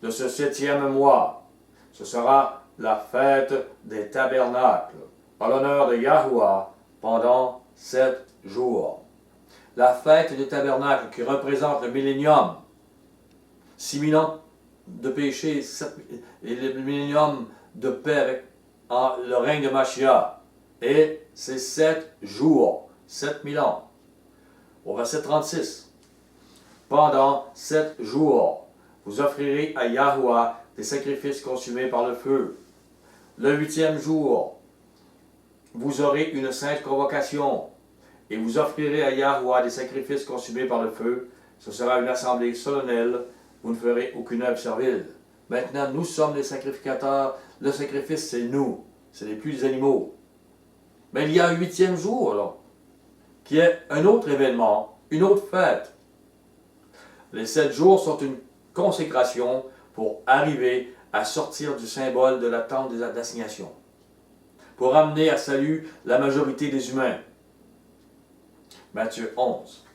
de ce 7e mois, ce sera la fête des tabernacles, en l'honneur de Yahuwah, pendant 7 jours. La fête des tabernacles qui représente le millénium, 6000 ans de péché et le millénium de paix avec le règne de Mashiach. Et c'est 7 jours, 7000 ans. Au verset 36. Pendant 7 jours, vous offrirez à Yahuwah des sacrifices consumés par le feu. Le 8e jour, vous aurez une sainte convocation et vous offrirez à Yahuwah des sacrifices consumés par le feu. Ce sera une assemblée solennelle. Vous ne ferez aucune œuvre servile. Maintenant, nous sommes les sacrificateurs. Le sacrifice, c'est nous. Ce n'est plus les animaux. Mais il y a un 8e jour, là, qui est un autre événement, une autre fête. Les 7 jours sont une consécration pour arriver à sortir du symbole de la tente d'assignation, pour amener à salut la majorité des humains. Matthieu 11.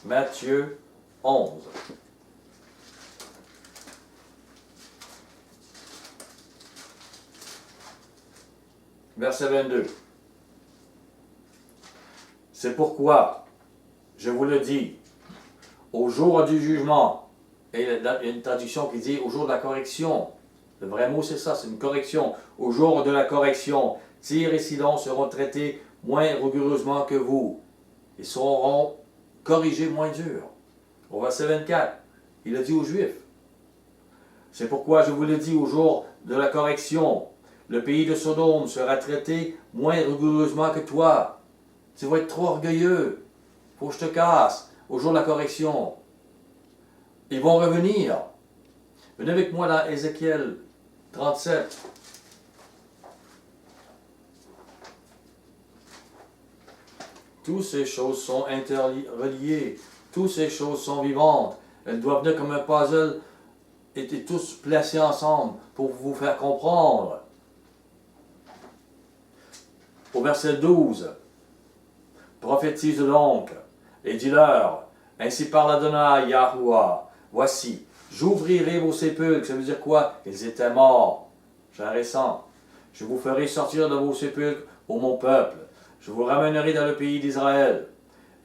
Matthieu 11. Verset 22. C'est pourquoi, je vous le dis, au jour du jugement, et il y a une traduction qui dit au jour de la correction. Le vrai mot c'est ça, c'est une correction. Au jour de la correction, Tyr et Sidon seront traités moins rigoureusement que vous. Ils seront corrigés moins dur. Au verset 24, il a dit aux Juifs. C'est pourquoi je vous le dis au jour de la correction. Le pays de Sodome sera traité moins rigoureusement que toi. Tu vas être trop orgueilleux. Faut que je te casse. Au jour de la correction. Ils vont revenir. Venez avec moi dans Ézéchiel 37. Toutes ces choses sont interreliées. Toutes ces choses sont vivantes. Elles doivent venir comme un puzzle, étaient tous placés ensemble pour vous faire comprendre. Au verset 12, prophétise donc et dis-leur, ainsi parle Adonai Yahuwah, voici, j'ouvrirai vos sépulcres. Ça veut dire quoi? Ils étaient morts. J'ai récent. Je vous ferai sortir de vos sépulcres, ô mon peuple. Je vous ramènerai dans le pays d'Israël.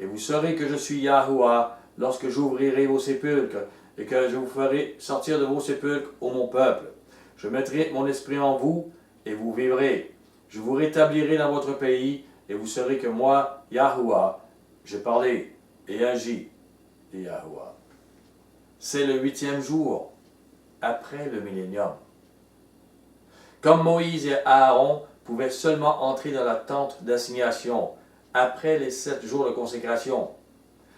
Et vous saurez que je suis Yahuwah lorsque j'ouvrirai vos sépulcres et que je vous ferai sortir de vos sépulcres, ô mon peuple. Je mettrai mon esprit en vous et vous vivrez. Je vous rétablirai dans votre pays et vous saurez que moi, Yahuwah, j'ai parlé et agi, dit Yahuwah. C'est le 8e jour, après le millénium. Comme Moïse et Aaron pouvaient seulement entrer dans la tente d'assignation après les 7 jours de consécration,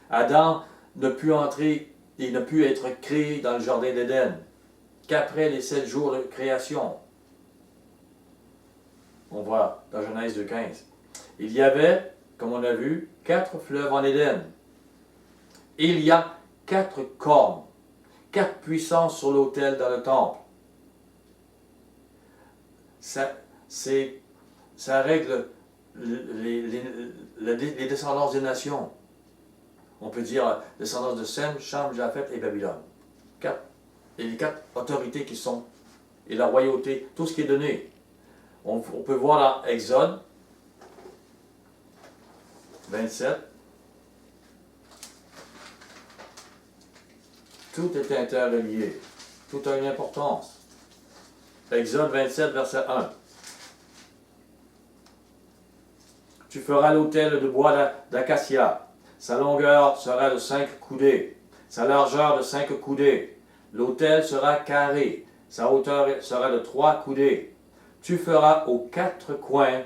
Adam ne put entrer et ne put être créé dans le jardin d'Éden qu'après les 7 jours de création. On voit dans Genèse 2,15. Il y avait, comme on a vu, 4 fleuves en Éden. Il y a 4 cornes, 4 puissances sur l'autel dans le temple. Ça règle les descendances des nations. On peut dire descendance de Sem, Cham, Japheth et Babylone. Et les 4 autorités qui sont, et la royauté, tout ce qui est donné. On peut voir dans Exode 27. Tout est interrelié. Tout a une importance. Exode 27, verset 1. Tu feras l'autel de bois d'acacia. Sa longueur sera de 5 coudées, sa largeur de 5 coudées. L'autel sera carré, sa hauteur sera de 3 coudées. Tu feras aux 4 coins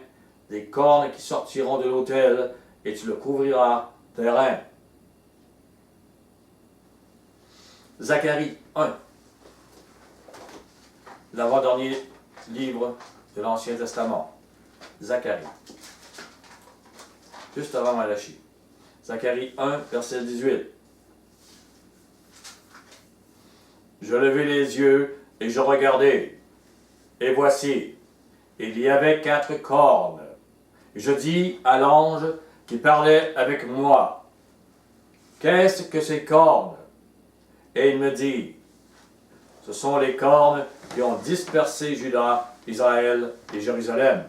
des cornes qui sortiront de l'autel, et tu le couvriras d'airain. Zacharie 1, l'avant-dernier livre de l'Ancien Testament. Zacharie, juste avant Malachie. Zacharie 1, verset 18. Je levai les yeux et je regardai, et voici, il y avait 4 cornes. Je dis à l'ange qui parlait avec moi, qu'est-ce que ces cornes? Et il me dit, ce sont les cornes qui ont dispersé Juda, Israël et Jérusalem.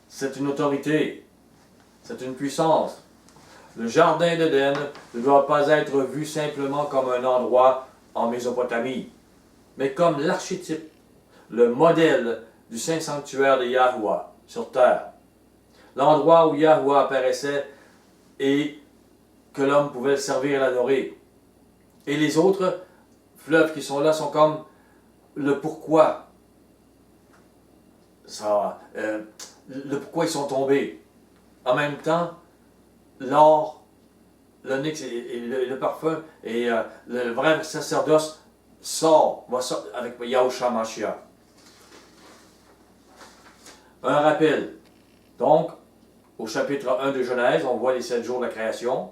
C'est une autorité, c'est une puissance. Le jardin d'Éden ne doit pas être vu simplement comme un endroit en Mésopotamie, mais comme l'archétype, le modèle du saint sanctuaire de Yahweh sur terre. L'endroit où Yahweh apparaissait et que l'homme pouvait le servir et l'adorer. Et les autres fleuves qui sont là sont comme le pourquoi. Le pourquoi ils sont tombés. En même temps, l'or, l'onyx et le parfum et le vrai sacerdoce va sortir avec Yahushua Mashiach. Un rappel. Donc, au chapitre 1 de Genèse, on voit les 7 jours de la création.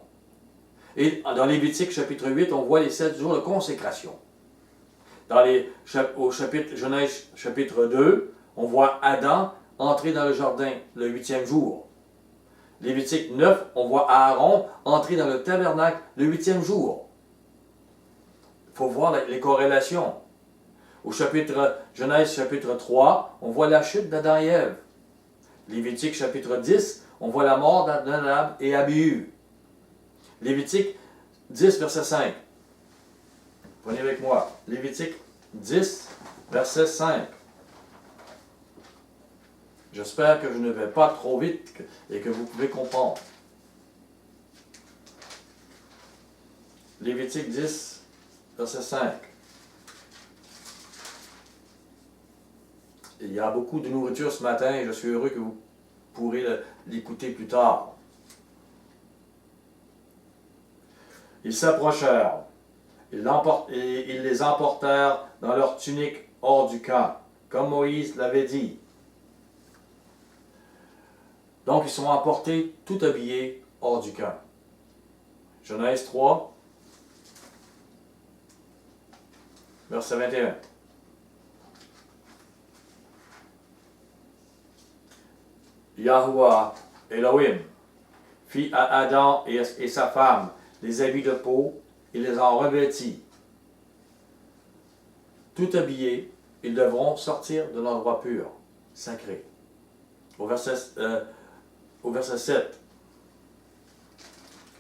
Et dans Lévitique, chapitre 8, on voit les 7 jours de consécration. Au chapitre Genèse, chapitre 2, on voit Adam entrer dans le jardin le 8e jour. Lévitique 9, on voit Aaron entrer dans le tabernacle le 8e jour. Il faut voir les corrélations. Au chapitre Genèse, chapitre 3, on voit la chute d'Adam et Ève. Lévitique, chapitre 10, on voit la mort d'Nadab et Abihu. Lévitique 10, verset 5. Prenez avec moi. Lévitique 10, verset 5. J'espère que je ne vais pas trop vite et que vous pouvez comprendre. Lévitique 10, verset 5. Il y a beaucoup de nourriture ce matin et je suis heureux que vous pourrez l'écouter plus tard. Ils s'approchèrent, ils les emportèrent dans leurs tuniques hors du camp, comme Moïse l'avait dit. Donc ils sont emportés tout habillés hors du camp. Genèse 3, verset 21. Yahuwah, Elohim, fit à Adam et sa femme des habits de peau, et les en revêtit. Tout habillés, ils devront sortir de l'endroit pur, sacré. Au verset 7.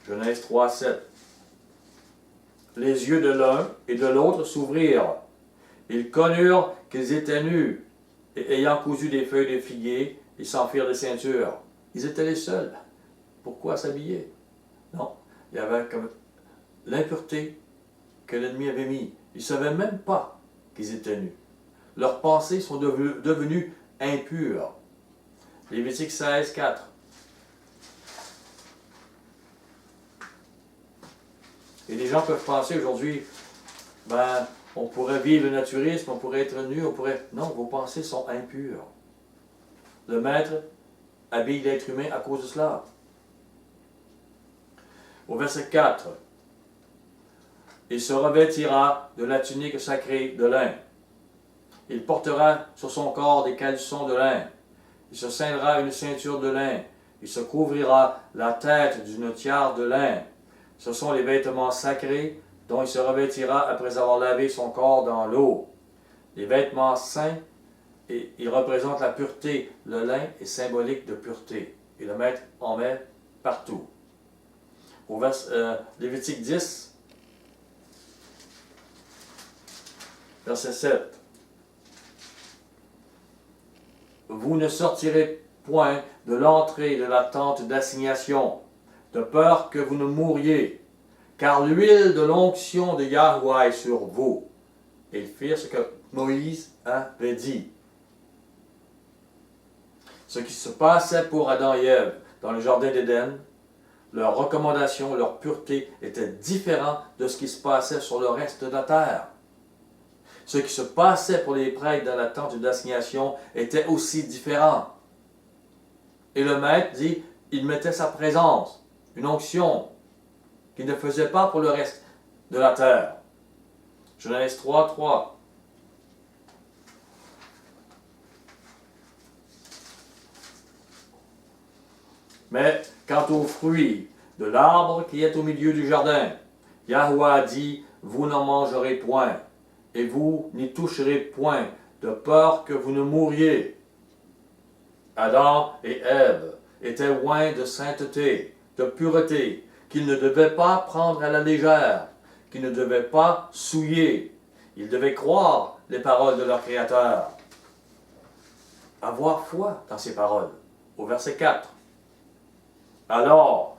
Genèse 3, 7. Les yeux de l'un et de l'autre s'ouvrirent. Ils connurent qu'ils étaient nus, et ayant cousu des feuilles de figuier, ils s'enfirent des ceintures. Ils étaient les seuls. Pourquoi s'habiller? Non, il y avait comme l'impureté que l'ennemi avait mis. Ils ne savaient même pas qu'ils étaient nus. Leurs pensées sont devenues impures. Lévitique 16, 4. Et les gens peuvent penser aujourd'hui, on pourrait vivre le naturisme, on pourrait être nu, on pourrait... Non, vos pensées sont impures. Le maître habille l'être humain à cause de cela. Au verset 4, il se revêtira de la tunique sacrée de lin. Il portera sur son corps des caleçons de lin. Il se ceindra une ceinture de lin. Il se couvrira la tête d'une tiare de lin. Ce sont les vêtements sacrés dont il se revêtira après avoir lavé son corps dans l'eau. Les vêtements saints, ils représentent la pureté. Le lin est symbolique de pureté. Et le maître en met partout. Au Lévitique 10, verset 7. Vous ne sortirez point de l'entrée de la tente d'assignation, de peur que vous ne mouriez, car l'huile de l'onction de Yahweh est sur vous. Et ils firent ce que Moïse avait dit. Ce qui se passait pour Adam et Ève dans le jardin d'Éden, leurs recommandations, leur pureté étaient différentes de ce qui se passait sur le reste de la terre. Ce qui se passait pour les prêtres dans la tente d'assignation était aussi différent. Et le maître dit, il mettait sa présence, une onction, qu'il ne faisait pas pour le reste de la terre. Genèse 3, 3. Mais quant aux fruits de l'arbre qui est au milieu du jardin, Yahweh a dit, vous n'en mangerez point, et vous n'y toucherez point, de peur que vous ne mouriez. Adam et Ève étaient loin de sainteté, de pureté, qu'ils ne devaient pas prendre à la légère, qu'ils ne devaient pas souiller. Ils devaient croire les paroles de leur Créateur. Avoir foi dans ces paroles. Au verset 4. Alors,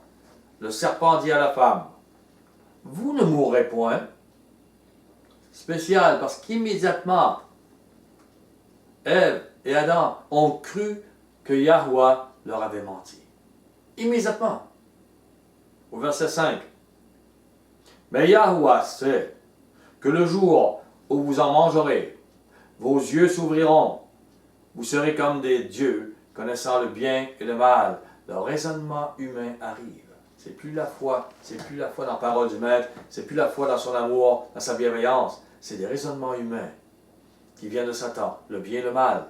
le serpent dit à la femme, vous ne mourrez point. Spécial, parce qu'immédiatement, Ève et Adam ont cru que Yahweh leur avait menti. Immédiatement. Au verset 5. Mais Yahweh sait que le jour où vous en mangerez, vos yeux s'ouvriront. Vous serez comme des dieux, connaissant le bien et le mal. Le raisonnement humain arrive. C'est plus la foi dans la parole du Maître, c'est plus la foi dans son amour, dans sa bienveillance. C'est des raisonnements humains qui viennent de Satan, le bien et le mal.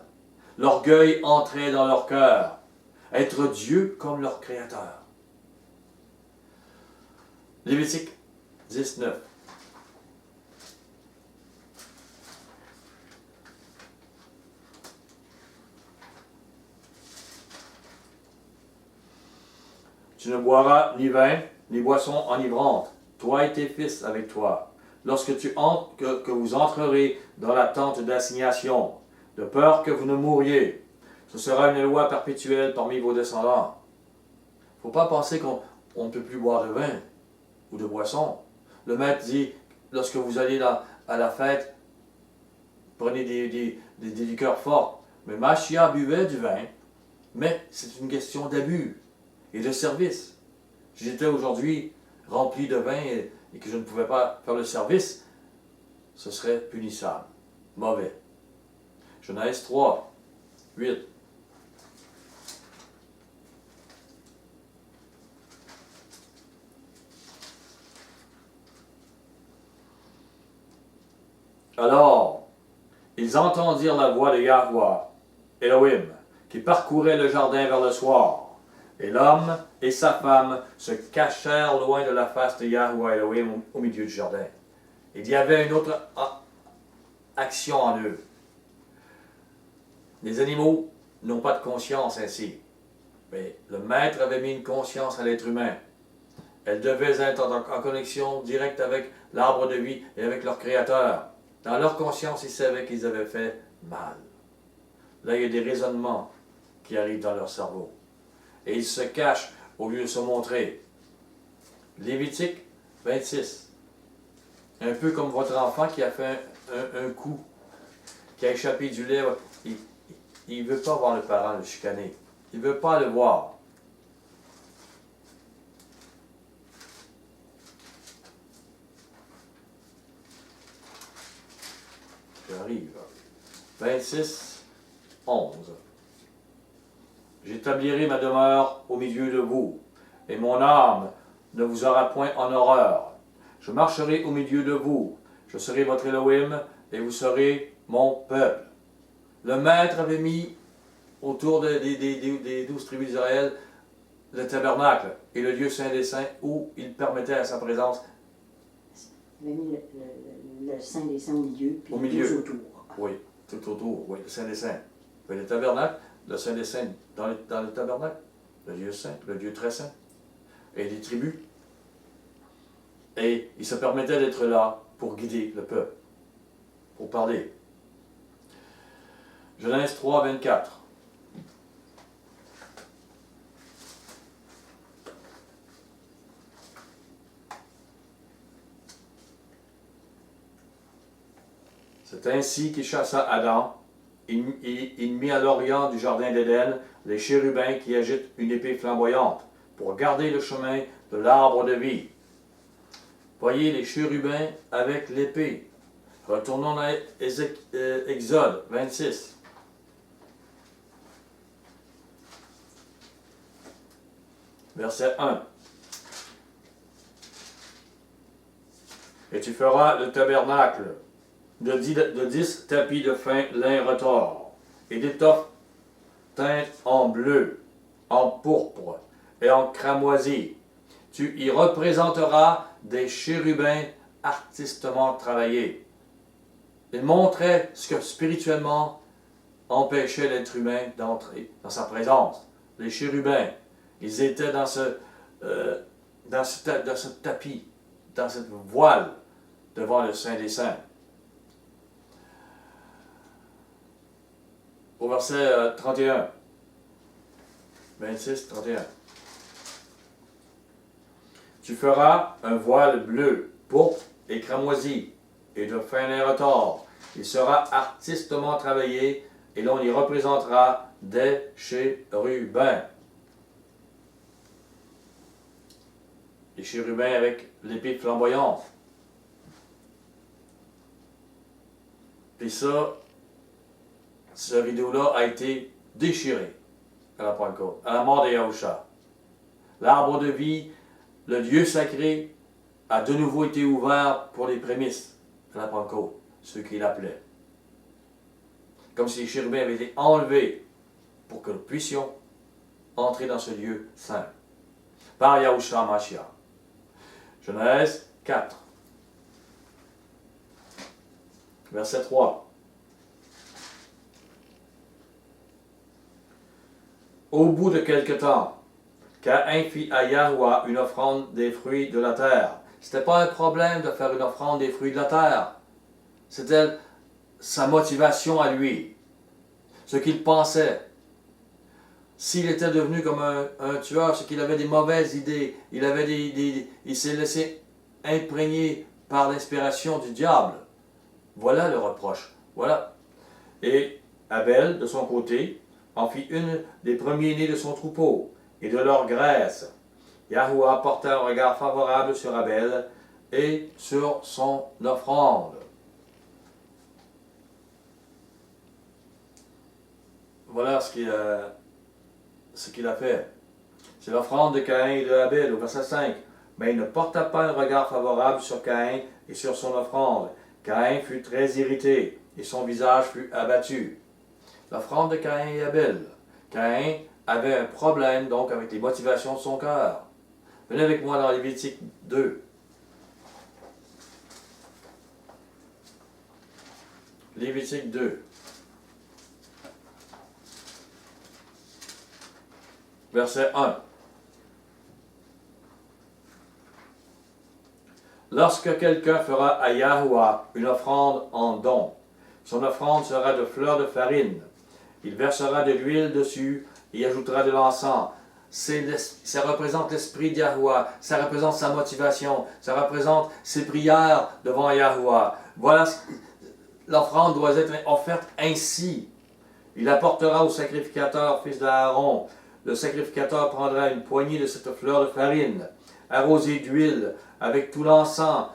L'orgueil entrait dans leur cœur. Être Dieu comme leur Créateur. Lévitique 19. Tu ne boiras ni vin, ni boisson enivrante, toi et tes fils avec toi, lorsque que vous entrerez dans la tente d'assignation, de peur que vous ne mouriez. Ce sera une loi perpétuelle parmi vos descendants. Il ne faut pas penser qu'on ne peut plus boire de vin ou de boisson. Le maître dit, lorsque vous allez à la fête, prenez des liqueurs fortes. Mais Machia buvait du vin, mais c'est une question d'abus et de service. Si j'étais aujourd'hui rempli de vin et que je ne pouvais pas faire le service, ce serait punissable, mauvais. Genèse 3, 8. Alors, ils entendirent la voix de Yahweh, Elohim, qui parcourait le jardin vers le soir. Et l'homme et sa femme se cachèrent loin de la face de Yahweh Elohim au milieu du jardin. Il y avait une autre action en eux. Les animaux n'ont pas de conscience ainsi. Mais le Maître avait mis une conscience à l'être humain. Elles devaient être en connexion directe avec l'arbre de vie et avec leur Créateur. Dans leur conscience, ils savaient qu'ils avaient fait mal. Là, il y a des raisonnements qui arrivent dans leur cerveau. Et ils se cachent au lieu de se montrer. Lévitique 26. Un peu comme votre enfant qui a fait un coup, qui a échappé du lait. Il ne veut pas voir le parent le chicaner. Il ne veut pas le voir. J'arrive. 26, 11. J'établirai ma demeure au milieu de vous, et mon âme ne vous aura point en horreur. Je marcherai au milieu de vous, je serai votre Elohim, et vous serez mon peuple. Le Maître avait mis autour des 12 tribus d'Israël le tabernacle et le lieu saint des saints où il permettait à sa présence. Il avait mis le Saint des Saints au milieu, puis au milieu. tout autour. Oui, tout autour, oui, le Saint des Saints. Le tabernacle, le Saint des Saints dans le tabernacle, le lieu saint, le lieu très saint, et les tribus. Et il se permettait d'être là pour guider le peuple, pour parler. Genèse 3, 24. C'est ainsi qu'il chassa Adam. Il mit à l'orient du jardin d'Éden les chérubins qui agitent une épée flamboyante pour garder le chemin de l'arbre de vie. Voyez les chérubins avec l'épée. Retournons à Exode 26. Verset 1. Et tu feras le tabernacle de 10 tapis de fin lin retors et d'étoffes teintes en bleu, en pourpre et en cramoisi. Tu y représenteras des chérubins artistement travaillés. Il montrait ce que spirituellement empêchait l'être humain d'entrer dans sa présence. Les chérubins, ils étaient dans ce tapis, dans cette voile devant le Saint des Saints. Au verset 31, 26, 31. Tu feras un voile bleu, pourpre et cramoisi, et de fin lin retors. Il sera artistement travaillé, et l'on y représentera des chérubins. Les chérubins avec l'épée flamboyante. Puis ça, ce rideau-là a été déchiré à la Pentecôte, à la mort de Yahusha. L'arbre de vie, le lieu sacré, a de nouveau été ouvert pour les prémices à la Pentecôte, ceux qui l'appelaient. Comme si les chérubins avaient été enlevés pour que nous puissions entrer dans ce lieu saint. Par Yahusha Mashiach. Genèse 4. Verset 3. Au bout de quelque temps, Caïn fit à Yahouah une offrande des fruits de la terre. Ce n'était pas un problème de faire une offrande des fruits de la terre. C'était sa motivation à lui. Ce qu'il pensait. S'il était devenu comme un tueur, c'est qu'il avait des mauvaises idées. Il s'est laissé imprégner par l'inspiration du diable. Voilà le reproche. Voilà. Et Abel, de son côté, en fit une des premiers-nés de son troupeau, et de leur graisse. Yahouah porta un regard favorable sur Abel et sur son offrande. Voilà ce qu'il a fait. C'est l'offrande de Caïn et de Abel, au verset 5. Mais il ne porta pas un regard favorable sur Caïn et sur son offrande. Caïn fut très irrité, et son visage fut abattu. L'offrande de Caïn et Abel. Caïn avait un problème donc avec les motivations de son cœur. Venez avec moi dans Lévitique 2. Lévitique 2. Verset 1. Lorsque quelqu'un fera à Yahouah une offrande en don, son offrande sera de fleurs de farine. Il versera de l'huile dessus et ajoutera de l'encens. Ça représente l'esprit de Yahouah, ça représente sa motivation, ça représente ses prières devant Yahouah. Voilà, l'offrande doit être offerte ainsi. Il apportera au sacrificateur, fils d'Aaron. Le sacrificateur prendra une poignée de cette fleur de farine, arrosée d'huile, avec tout l'encens,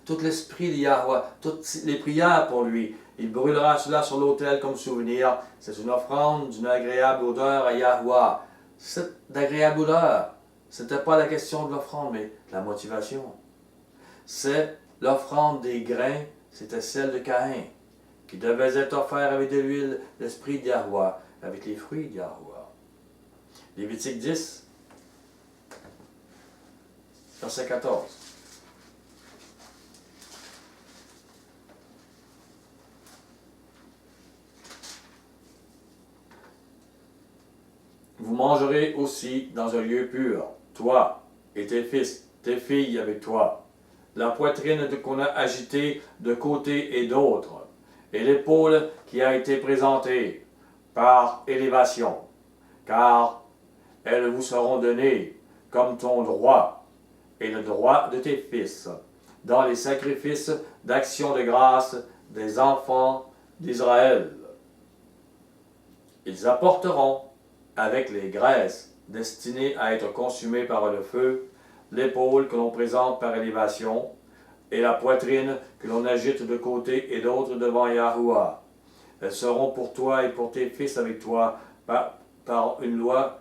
tout l'esprit de Yahouah, toutes les prières pour lui. Il brûlera cela sur l'autel comme souvenir. C'est une offrande d'une agréable odeur à Yahouah. C'est d'agréable odeur. Ce n'était pas la question de l'offrande, mais la motivation. C'est l'offrande des grains, c'était celle de Caïn, qui devait être offerte avec de l'huile, l'esprit de Yahouah, avec les fruits de Yahouah. Lévitique 10, verset 14. Vous mangerez aussi dans un lieu pur, toi et tes fils, tes filles avec toi, la poitrine qu'on a agitée de côté et d'autre, et l'épaule qui a été présentée par élévation, car elles vous seront données comme ton droit et le droit de tes fils, dans les sacrifices d'action de grâce des enfants d'Israël. Ils apporteront, avec les graisses destinées à être consumées par le feu, l'épaule que l'on présente par élévation, et la poitrine que l'on agite de côté et d'autre devant Yahuwah. Elles seront pour toi et pour tes fils avec toi par une loi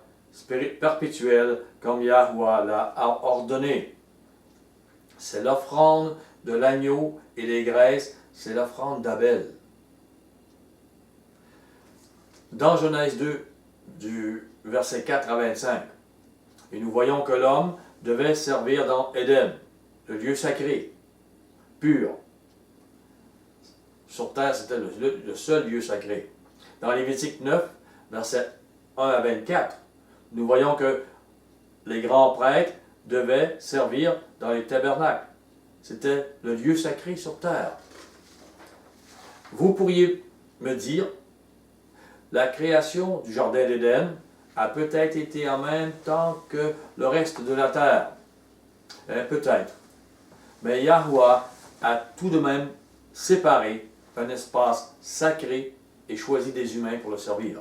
perpétuelle comme Yahuwah l'a ordonné. C'est l'offrande de l'agneau et les graisses, c'est l'offrande d'Abel. Dans Genèse 2, du verset 4 à 25, et nous voyons que l'homme devait servir dans Éden, le lieu sacré, pur. Sur terre, c'était le seul lieu sacré. Dans Lévitique 9, versets 1 à 24, nous voyons que les grands prêtres devaient servir dans les tabernacles. C'était le lieu sacré sur terre. Vous pourriez me dire, la création du jardin d'Éden a peut-être été en même temps que le reste de la terre. Peut-être. Mais Yahuwah a tout de même séparé un espace sacré et choisi des humains pour le servir.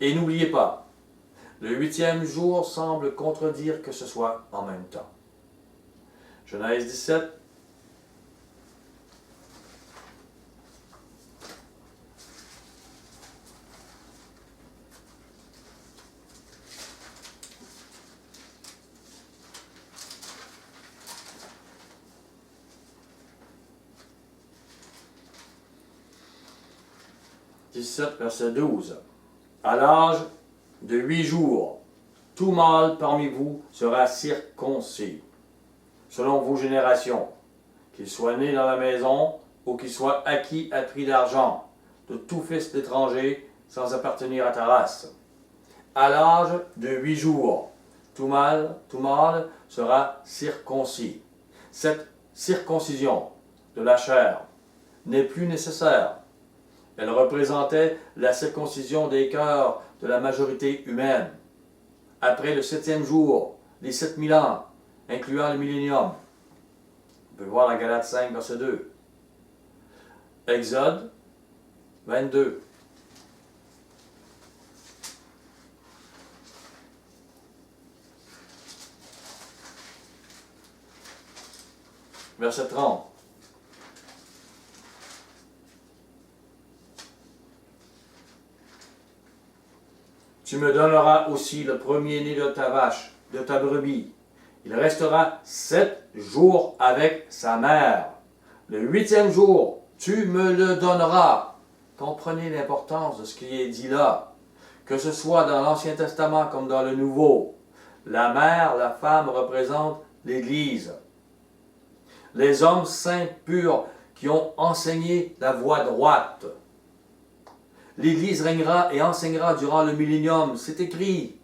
Et n'oubliez pas, le 8e jour semble contredire que ce soit en même temps. Genèse 17. Verset 12. À l'âge de 8 jours, tout mâle parmi vous sera circoncis, selon vos générations, qu'il soit né dans la maison ou qu'il soit acquis à prix d'argent, de tout fils d'étranger sans appartenir à ta race. À l'âge de 8 jours, tout mâle sera circoncis. Cette circoncision de la chair n'est plus nécessaire. Elle représentait la circoncision des cœurs de la majorité humaine. Après le 7e jour, les 7000 ans, incluant le millénium. On peut voir dans Galates 5, verset 2. Exode 22. Verset 30. Tu me donneras aussi le premier-né de ta vache, de ta brebis. Il restera 7 jours avec sa mère. Le 8e jour, tu me le donneras. Comprenez l'importance de ce qui est dit là. Que ce soit dans l'Ancien Testament comme dans le Nouveau. La mère, la femme représente l'Église. Les hommes saints purs qui ont enseigné la voie droite. L'Église régnera et enseignera durant le millénium, c'est écrit.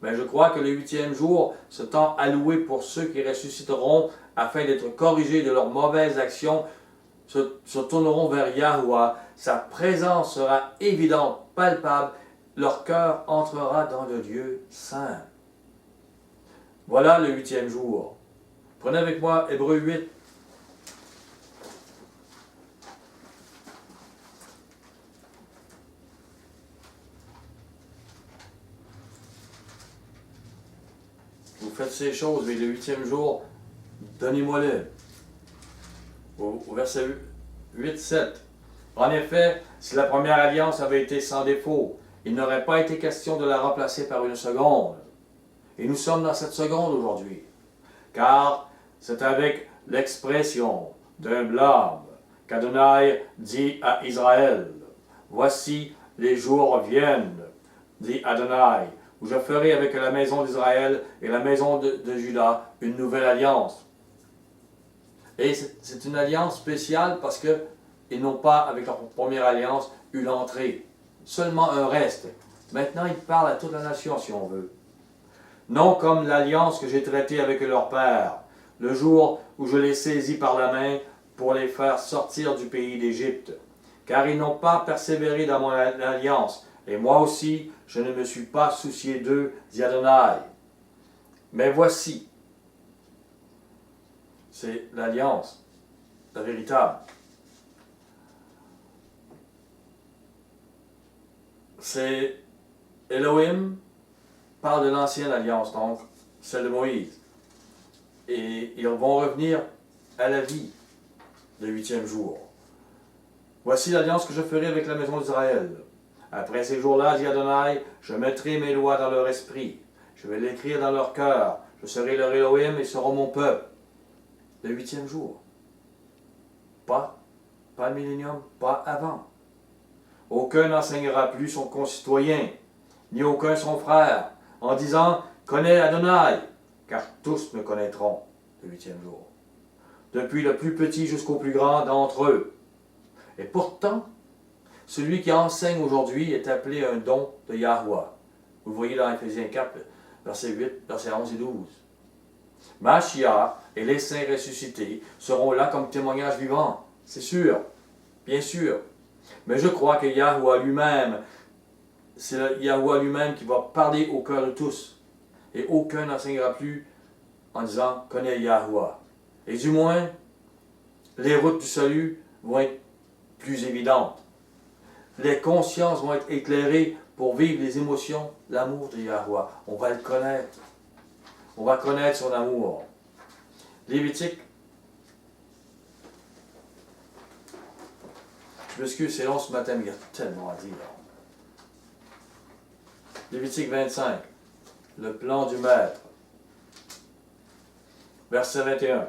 Mais je crois que le 8e jour, ce temps alloué pour ceux qui ressusciteront afin d'être corrigés de leurs mauvaises actions, se tourneront vers Yahuwah. Sa présence sera évidente, palpable. Leur cœur entrera dans le lieu saint. Voilà le 8e jour. Prenez avec moi Hébreux 8. Vous faites ces choses, mais le 8e jour, donnez-moi-le. Au verset 8, 7. En effet, si la première alliance avait été sans défaut, il n'aurait pas été question de la remplacer par une seconde. Et nous sommes dans cette seconde aujourd'hui. Car c'est avec l'expression d'un blâme qu'Adonai dit à Israël, « Voici les jours viennent, dit Adonai, où je ferai avec la maison d'Israël et la maison de Juda une nouvelle alliance. » Et c'est une alliance spéciale parce qu'ils n'ont pas, avec leur première alliance, eu l'entrée. Seulement un reste. Maintenant, ils parlent à toute la nation, si on veut. Non comme l'alliance que j'ai traitée avec leur père, le jour où je les saisis par la main pour les faire sortir du pays d'Égypte. Car ils n'ont pas persévéré dans mon alliance, et moi aussi, je ne me suis pas soucié d'eux, dit Adonai. Mais voici, c'est l'alliance, la véritable. c'est Elohim parle de l'ancienne alliance, donc celle de Moïse. Et ils vont revenir à la vie le 8e jour. Voici l'alliance que je ferai avec la maison d'Israël. Après ces jours-là, dit Adonai, je mettrai mes lois dans leur esprit. Je vais l'écrire dans leur cœur. Je serai leur Elohim et ils seront mon peuple. Le 8e jour. Pas le millénium, pas avant. Aucun n'enseignera plus son concitoyen, ni aucun son frère, en disant « Connais Adonai », car tous me connaîtront le 8e jour. Depuis le plus petit jusqu'au plus grand d'entre eux. Et pourtant, celui qui enseigne aujourd'hui est appelé un don de Yahweh. Vous voyez dans Éphésiens 4, versets 8, versets 11 et 12. Mashiach et les saints ressuscités seront là comme témoignage vivant. C'est sûr, bien sûr. Mais je crois que Yahweh lui-même, c'est Yahweh lui-même qui va parler au cœur de tous. Et aucun n'enseignera plus en disant « Connais Yahweh ». Et du moins, les routes du salut vont être plus évidentes. Les consciences vont être éclairées pour vivre les émotions, l'amour de Yahweh. On va le connaître. On va connaître son amour. Lévitique. Je m'excuse, c'est long ce matin, mais il y a tellement à dire. Lévitique 25. Le plan du maître. Verset 21.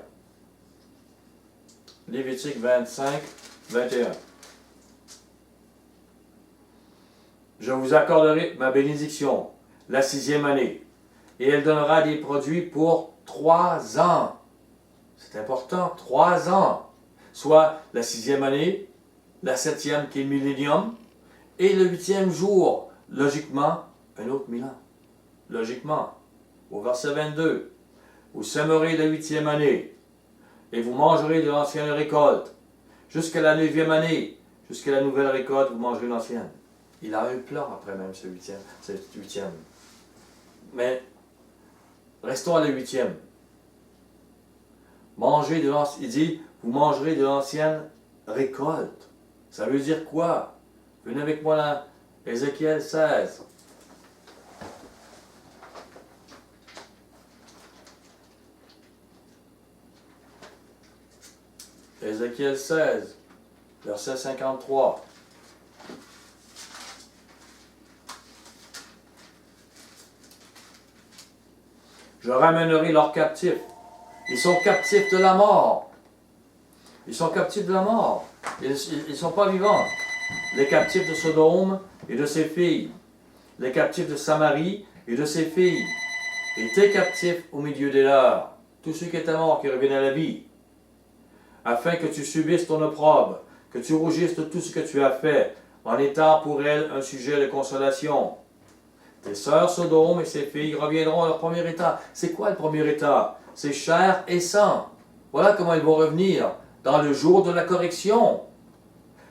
Lévitique 25, 21. Je vous accorderai ma bénédiction, la 6e année, et elle donnera des produits pour 3 ans. C'est important, 3 ans. Soit la 6e année, la 7e qui est le millénium, et le 8e jour, logiquement, un autre 1000 ans. Logiquement. Au verset 22, vous sèmerez la 8e année, et vous mangerez de l'ancienne récolte. Jusqu'à la 9e année, jusqu'à la nouvelle récolte, vous mangerez l'ancienne. Il a un plan après même ce 8e. Mais restons à la 8e. Il dit, vous mangerez de l'ancienne récolte. Ça veut dire quoi? Venez avec moi là, Ézéchiel 16. Ézéchiel 16, verset 53. Je ramènerai leurs captifs. Ils sont captifs de la mort. Ils sont captifs de la mort. Ils ne sont pas vivants. Les captifs de Sodome et de ses filles. Les captifs de Samarie et de ses filles. Et tes captifs au milieu des leurs. Tous ceux qui étaient morts qui reviennent à la vie. Afin que tu subisses ton opprobre, que tu rougisses de tout ce que tu as fait, en étant pour elles un sujet de consolation. Tes sœurs Sodome et ses filles reviendront à leur premier état. C'est quoi le premier état? C'est chair et sang. Voilà comment ils vont revenir dans le jour de la correction.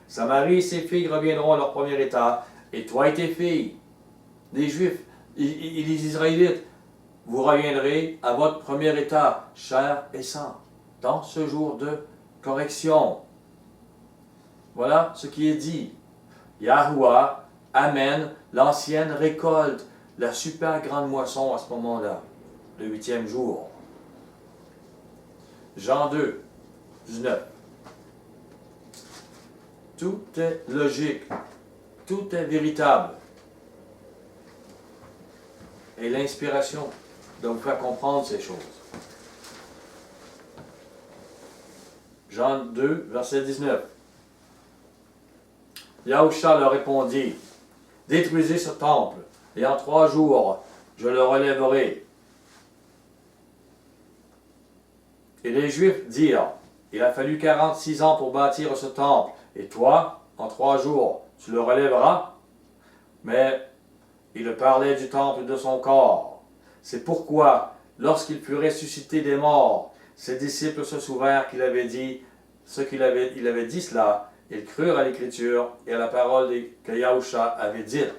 Samarie et ses filles reviendront à leur premier état, et toi et tes filles, les Juifs et les Israélites, vous reviendrez à votre premier état, chair et sang, dans ce jour de correction. Voilà ce qui est dit. Yahweh amène l'ancienne récolte, la super grande moisson à ce moment-là, le 8e jour. Jean 2, 19. Tout est logique, tout est véritable. Et l'inspiration doit vous faire comprendre ces choses. Jean 2, verset 19. Yahusha leur répondit, « Détruisez ce temple, et en 3 jours, je le relèverai. » Et les Juifs dirent, « Il a fallu 46 ans pour bâtir ce temple, et toi, en 3 jours, tu le relèveras? » Mais il parlait du temple de son corps. C'est pourquoi, lorsqu'il fut ressuscité des morts, ses disciples se souvinrent qu'il avait dit il avait dit cela. Ils crurent à l'Écriture et à la parole que Yahusha avait dite.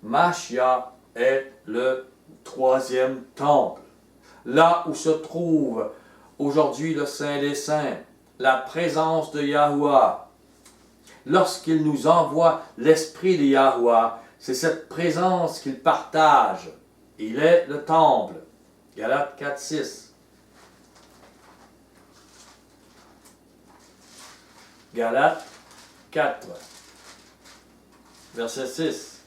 Mashiach est le 3e temple, là où se trouve aujourd'hui le Saint des Saints, la présence de Yahweh. lorsqu'il nous envoie l'Esprit de Yahweh, c'est cette présence qu'il partage. Il est le temple. Galates 4, 6. Galates 4, verset 6.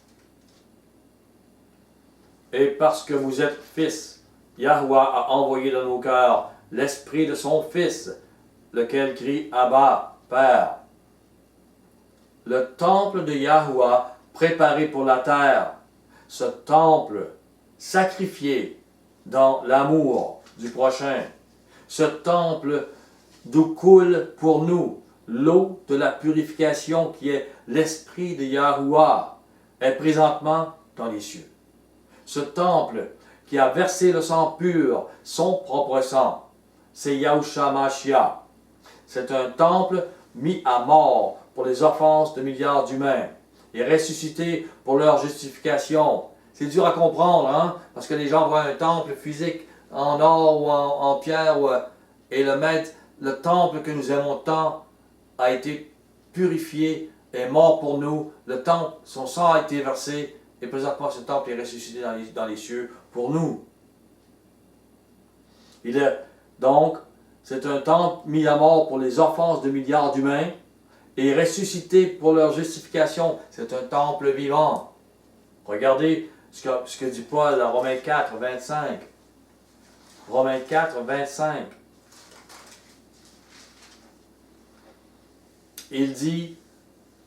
Et parce que vous êtes fils, Yahweh a envoyé dans nos cœurs l'Esprit de son Fils, lequel crie Abba, Père. Le temple de Yahweh préparé pour la terre, ce temple sacrifié dans l'amour du prochain, ce temple d'où coule pour nous l'eau de la purification qui est l'Esprit de Yahweh, est présentement dans les cieux. Ce temple qui a versé le sang pur, son propre sang, c'est Yahushua Mashiach. C'est un temple mis à mort pour les offenses de milliards d'humains et ressuscité pour leur justification. C'est dur à comprendre, hein? Parce que les gens voient un temple physique en or ou en pierre, et le temple que nous aimons tant a été purifié, est mort pour nous. Le temple, son sang a été versé, et présentement ce temple est ressuscité dans les cieux pour nous. C'est un temple mis à mort pour les offenses de milliards d'humains et ressuscité pour leur justification. C'est un temple vivant. Regardez ce que dit Paul dans Romains 4, 25. Romains 4, 25. Il dit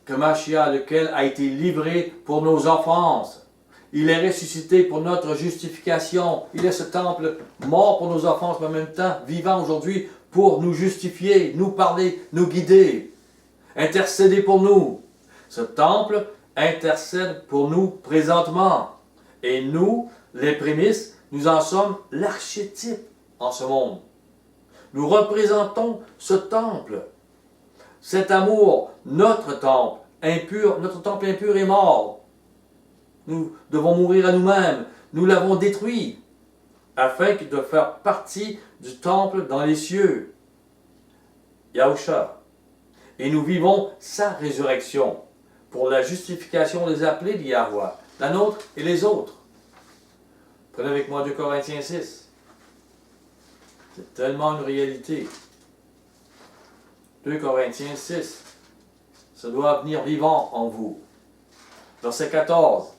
que Mashiach, lequel a été livré pour nos offenses, il est ressuscité pour notre justification. Il est ce temple mort pour nos offenses, mais en même temps vivant aujourd'hui pour nous justifier, nous parler, nous guider, intercéder pour nous. Ce temple intercède pour nous présentement. Et nous, les prémices, nous en sommes l'archétype en ce monde. Nous représentons ce temple. Cet amour, notre temple impur est mort. Nous devons mourir à nous-mêmes. Nous l'avons détruit afin de faire partie du temple dans les cieux. Yahusha. Et nous vivons sa résurrection pour la justification des appelés de Yahweh, la nôtre et les autres. Prenez avec moi 2 Corinthiens 6. C'est tellement une réalité. 2 Corinthiens 6. Ça doit venir vivant en vous. Verset 14.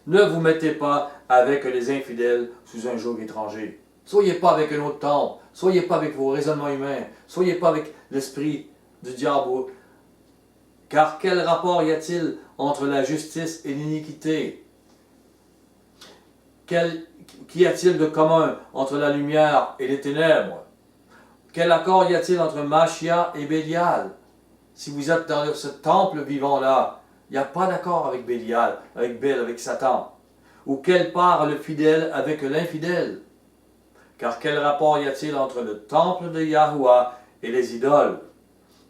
Ne vous mettez pas avec les infidèles sous un joug étranger. Soyez pas avec un autre temple. Soyez pas avec vos raisonnements humains. Soyez pas avec l'esprit du diable. Car quel rapport y a-t-il entre la justice et l'iniquité? Qu'y a-t-il de commun entre la lumière et les ténèbres? Quel accord y a-t-il entre Mashiach et Bélial? Si vous êtes dans ce temple vivant-là, il n'y a pas d'accord avec Bélial, avec Bél, avec Satan. Ou quelle part a le fidèle avec l'infidèle? Car quel rapport y a-t-il entre le temple de Yahweh et les idoles?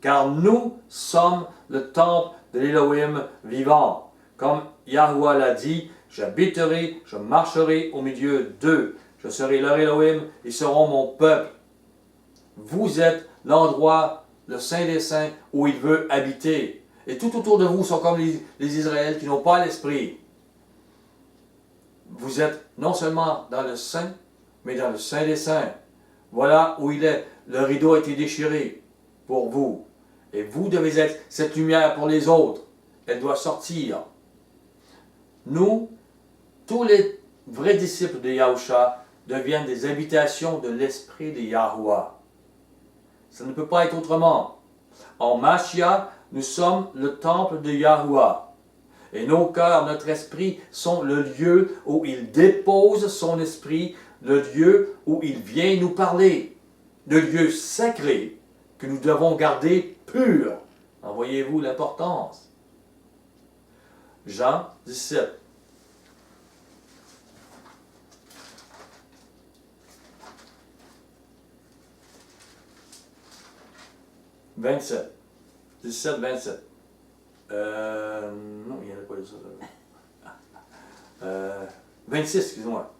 Car nous sommes le temple de l'Élohim vivant. Comme Yahweh l'a dit, j'habiterai, je marcherai au milieu d'eux. Je serai leur Élohim, ils seront mon peuple. Vous êtes l'endroit, le Saint des Saints, où il veut habiter. Et tout autour de vous sont comme les Israélites qui n'ont pas l'esprit. Vous êtes non seulement dans le Saint, mais dans le Saint des Saints. Voilà où il est. Le rideau a été déchiré pour vous. Et vous devez être cette lumière pour les autres. Elle doit sortir. Nous, tous les vrais disciples de Yahusha deviennent des habitations de l'esprit de Yahweh. Ça ne peut pas être autrement. En Mashiach, nous sommes le temple de Yahweh. Et nos cœurs, notre esprit sont le lieu où il dépose son esprit, le lieu où il vient nous parler, le lieu sacré que nous devons garder pur. En voyez-vous l'importance? Jean 17. « 27. 17, 27. Non, il n'y en a pas de ça. 26, excusez-moi.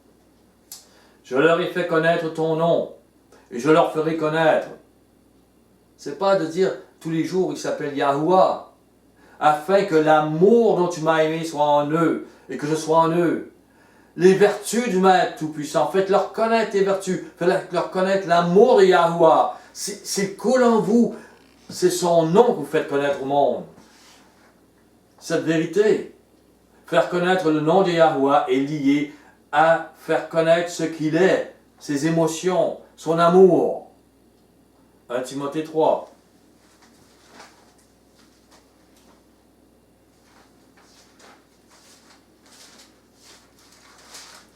Je leur ai fait connaître ton nom, et je leur ferai connaître c'est pas de dire tous les jours il s'appelle Yahuwah, afin que l'amour dont tu m'as aimé soit en eux et que je sois en eux. Les vertus du Maître Tout-Puissant, faites-leur connaître tes vertus, faites-leur connaître l'amour de Yahuwah. C'est cool en vous, c'est son nom que vous faites connaître au monde. Cette vérité, faire connaître le nom de Yahuwah est lié à faire connaître ce qu'il est, ses émotions, son amour. 1 Timothée 3.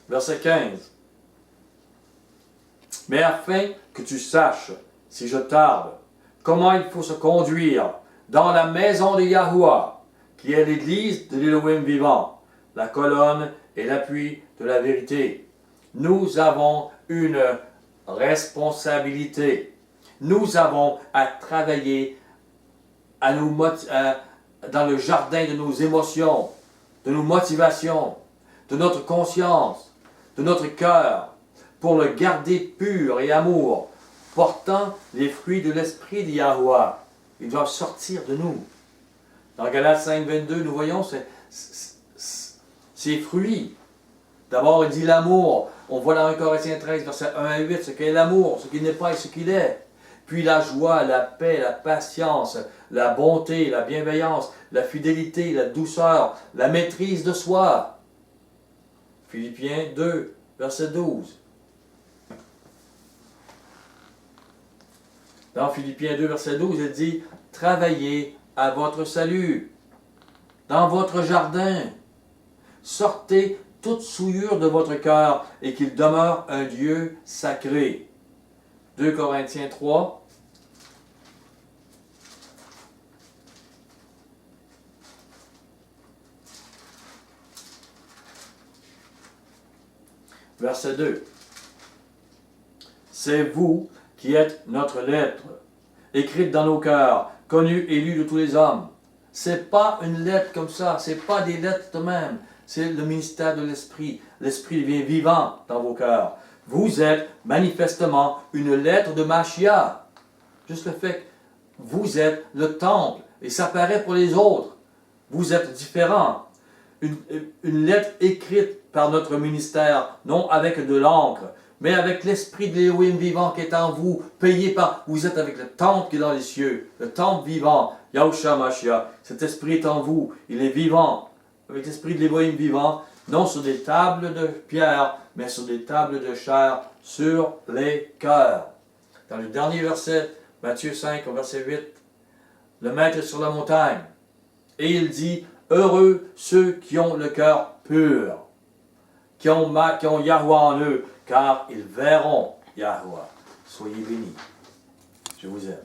Verset 15. Mais afin que tu saches, si je tarde, comment il faut se conduire dans la maison de Yahuwah, qui est l'église de l'Élohim vivant, la colonne et l'appui de la vérité. Nous avons une responsabilité. Nous avons à travailler dans le jardin de nos émotions, de nos motivations, de notre conscience, de notre cœur, pour le garder pur et amour, portant les fruits de l'esprit de Yahuwah. Ils doivent sortir de nous. Dans Galates 5, 22, nous voyons ces fruits. D'abord, il dit l'amour. On voit dans 1 Corinthiens 13, versets 1 à 8, ce qu'est l'amour, ce qu'il n'est pas et ce qu'il est. Puis la joie, la paix, la patience, la bonté, la bienveillance, la fidélité, la douceur, la maîtrise de soi. Philippiens 2, verset 12. Dans Philippiens 2, verset 12, il dit « Travaillez à votre salut, dans votre jardin. Sortez toute souillure de votre cœur et qu'il demeure un Dieu sacré. » 2 Corinthiens 3. Verset 2. C'est vous qui êtes notre lettre, écrite dans nos cœurs, connue et lue de tous les hommes. C'est pas une lettre comme ça, c'est pas des lettres de même. C'est le ministère de l'Esprit. L'Esprit devient vivant dans vos cœurs. Vous êtes manifestement une lettre de Mashiach. Juste le fait que vous êtes le temple, et ça paraît pour les autres. Vous êtes différents. Une lettre écrite par notre ministère, non avec de l'encre, mais avec l'esprit de l'Élohim vivant qui est en vous, payé par... Vous êtes avec le temple qui est dans les cieux, le temple vivant, Yahushua Mashiach. Cet esprit est en vous, il est vivant, avec l'esprit de l'Élohim vivant, non sur des tables de pierre, mais sur des tables de chair, sur les cœurs. Dans le dernier verset, Matthieu 5, au verset 8, le Maître est sur la montagne, et il dit, heureux ceux qui ont le cœur pur, qui ont Yahuwah en eux, car ils verront Yahuwah. Soyez bénis. Je vous aime.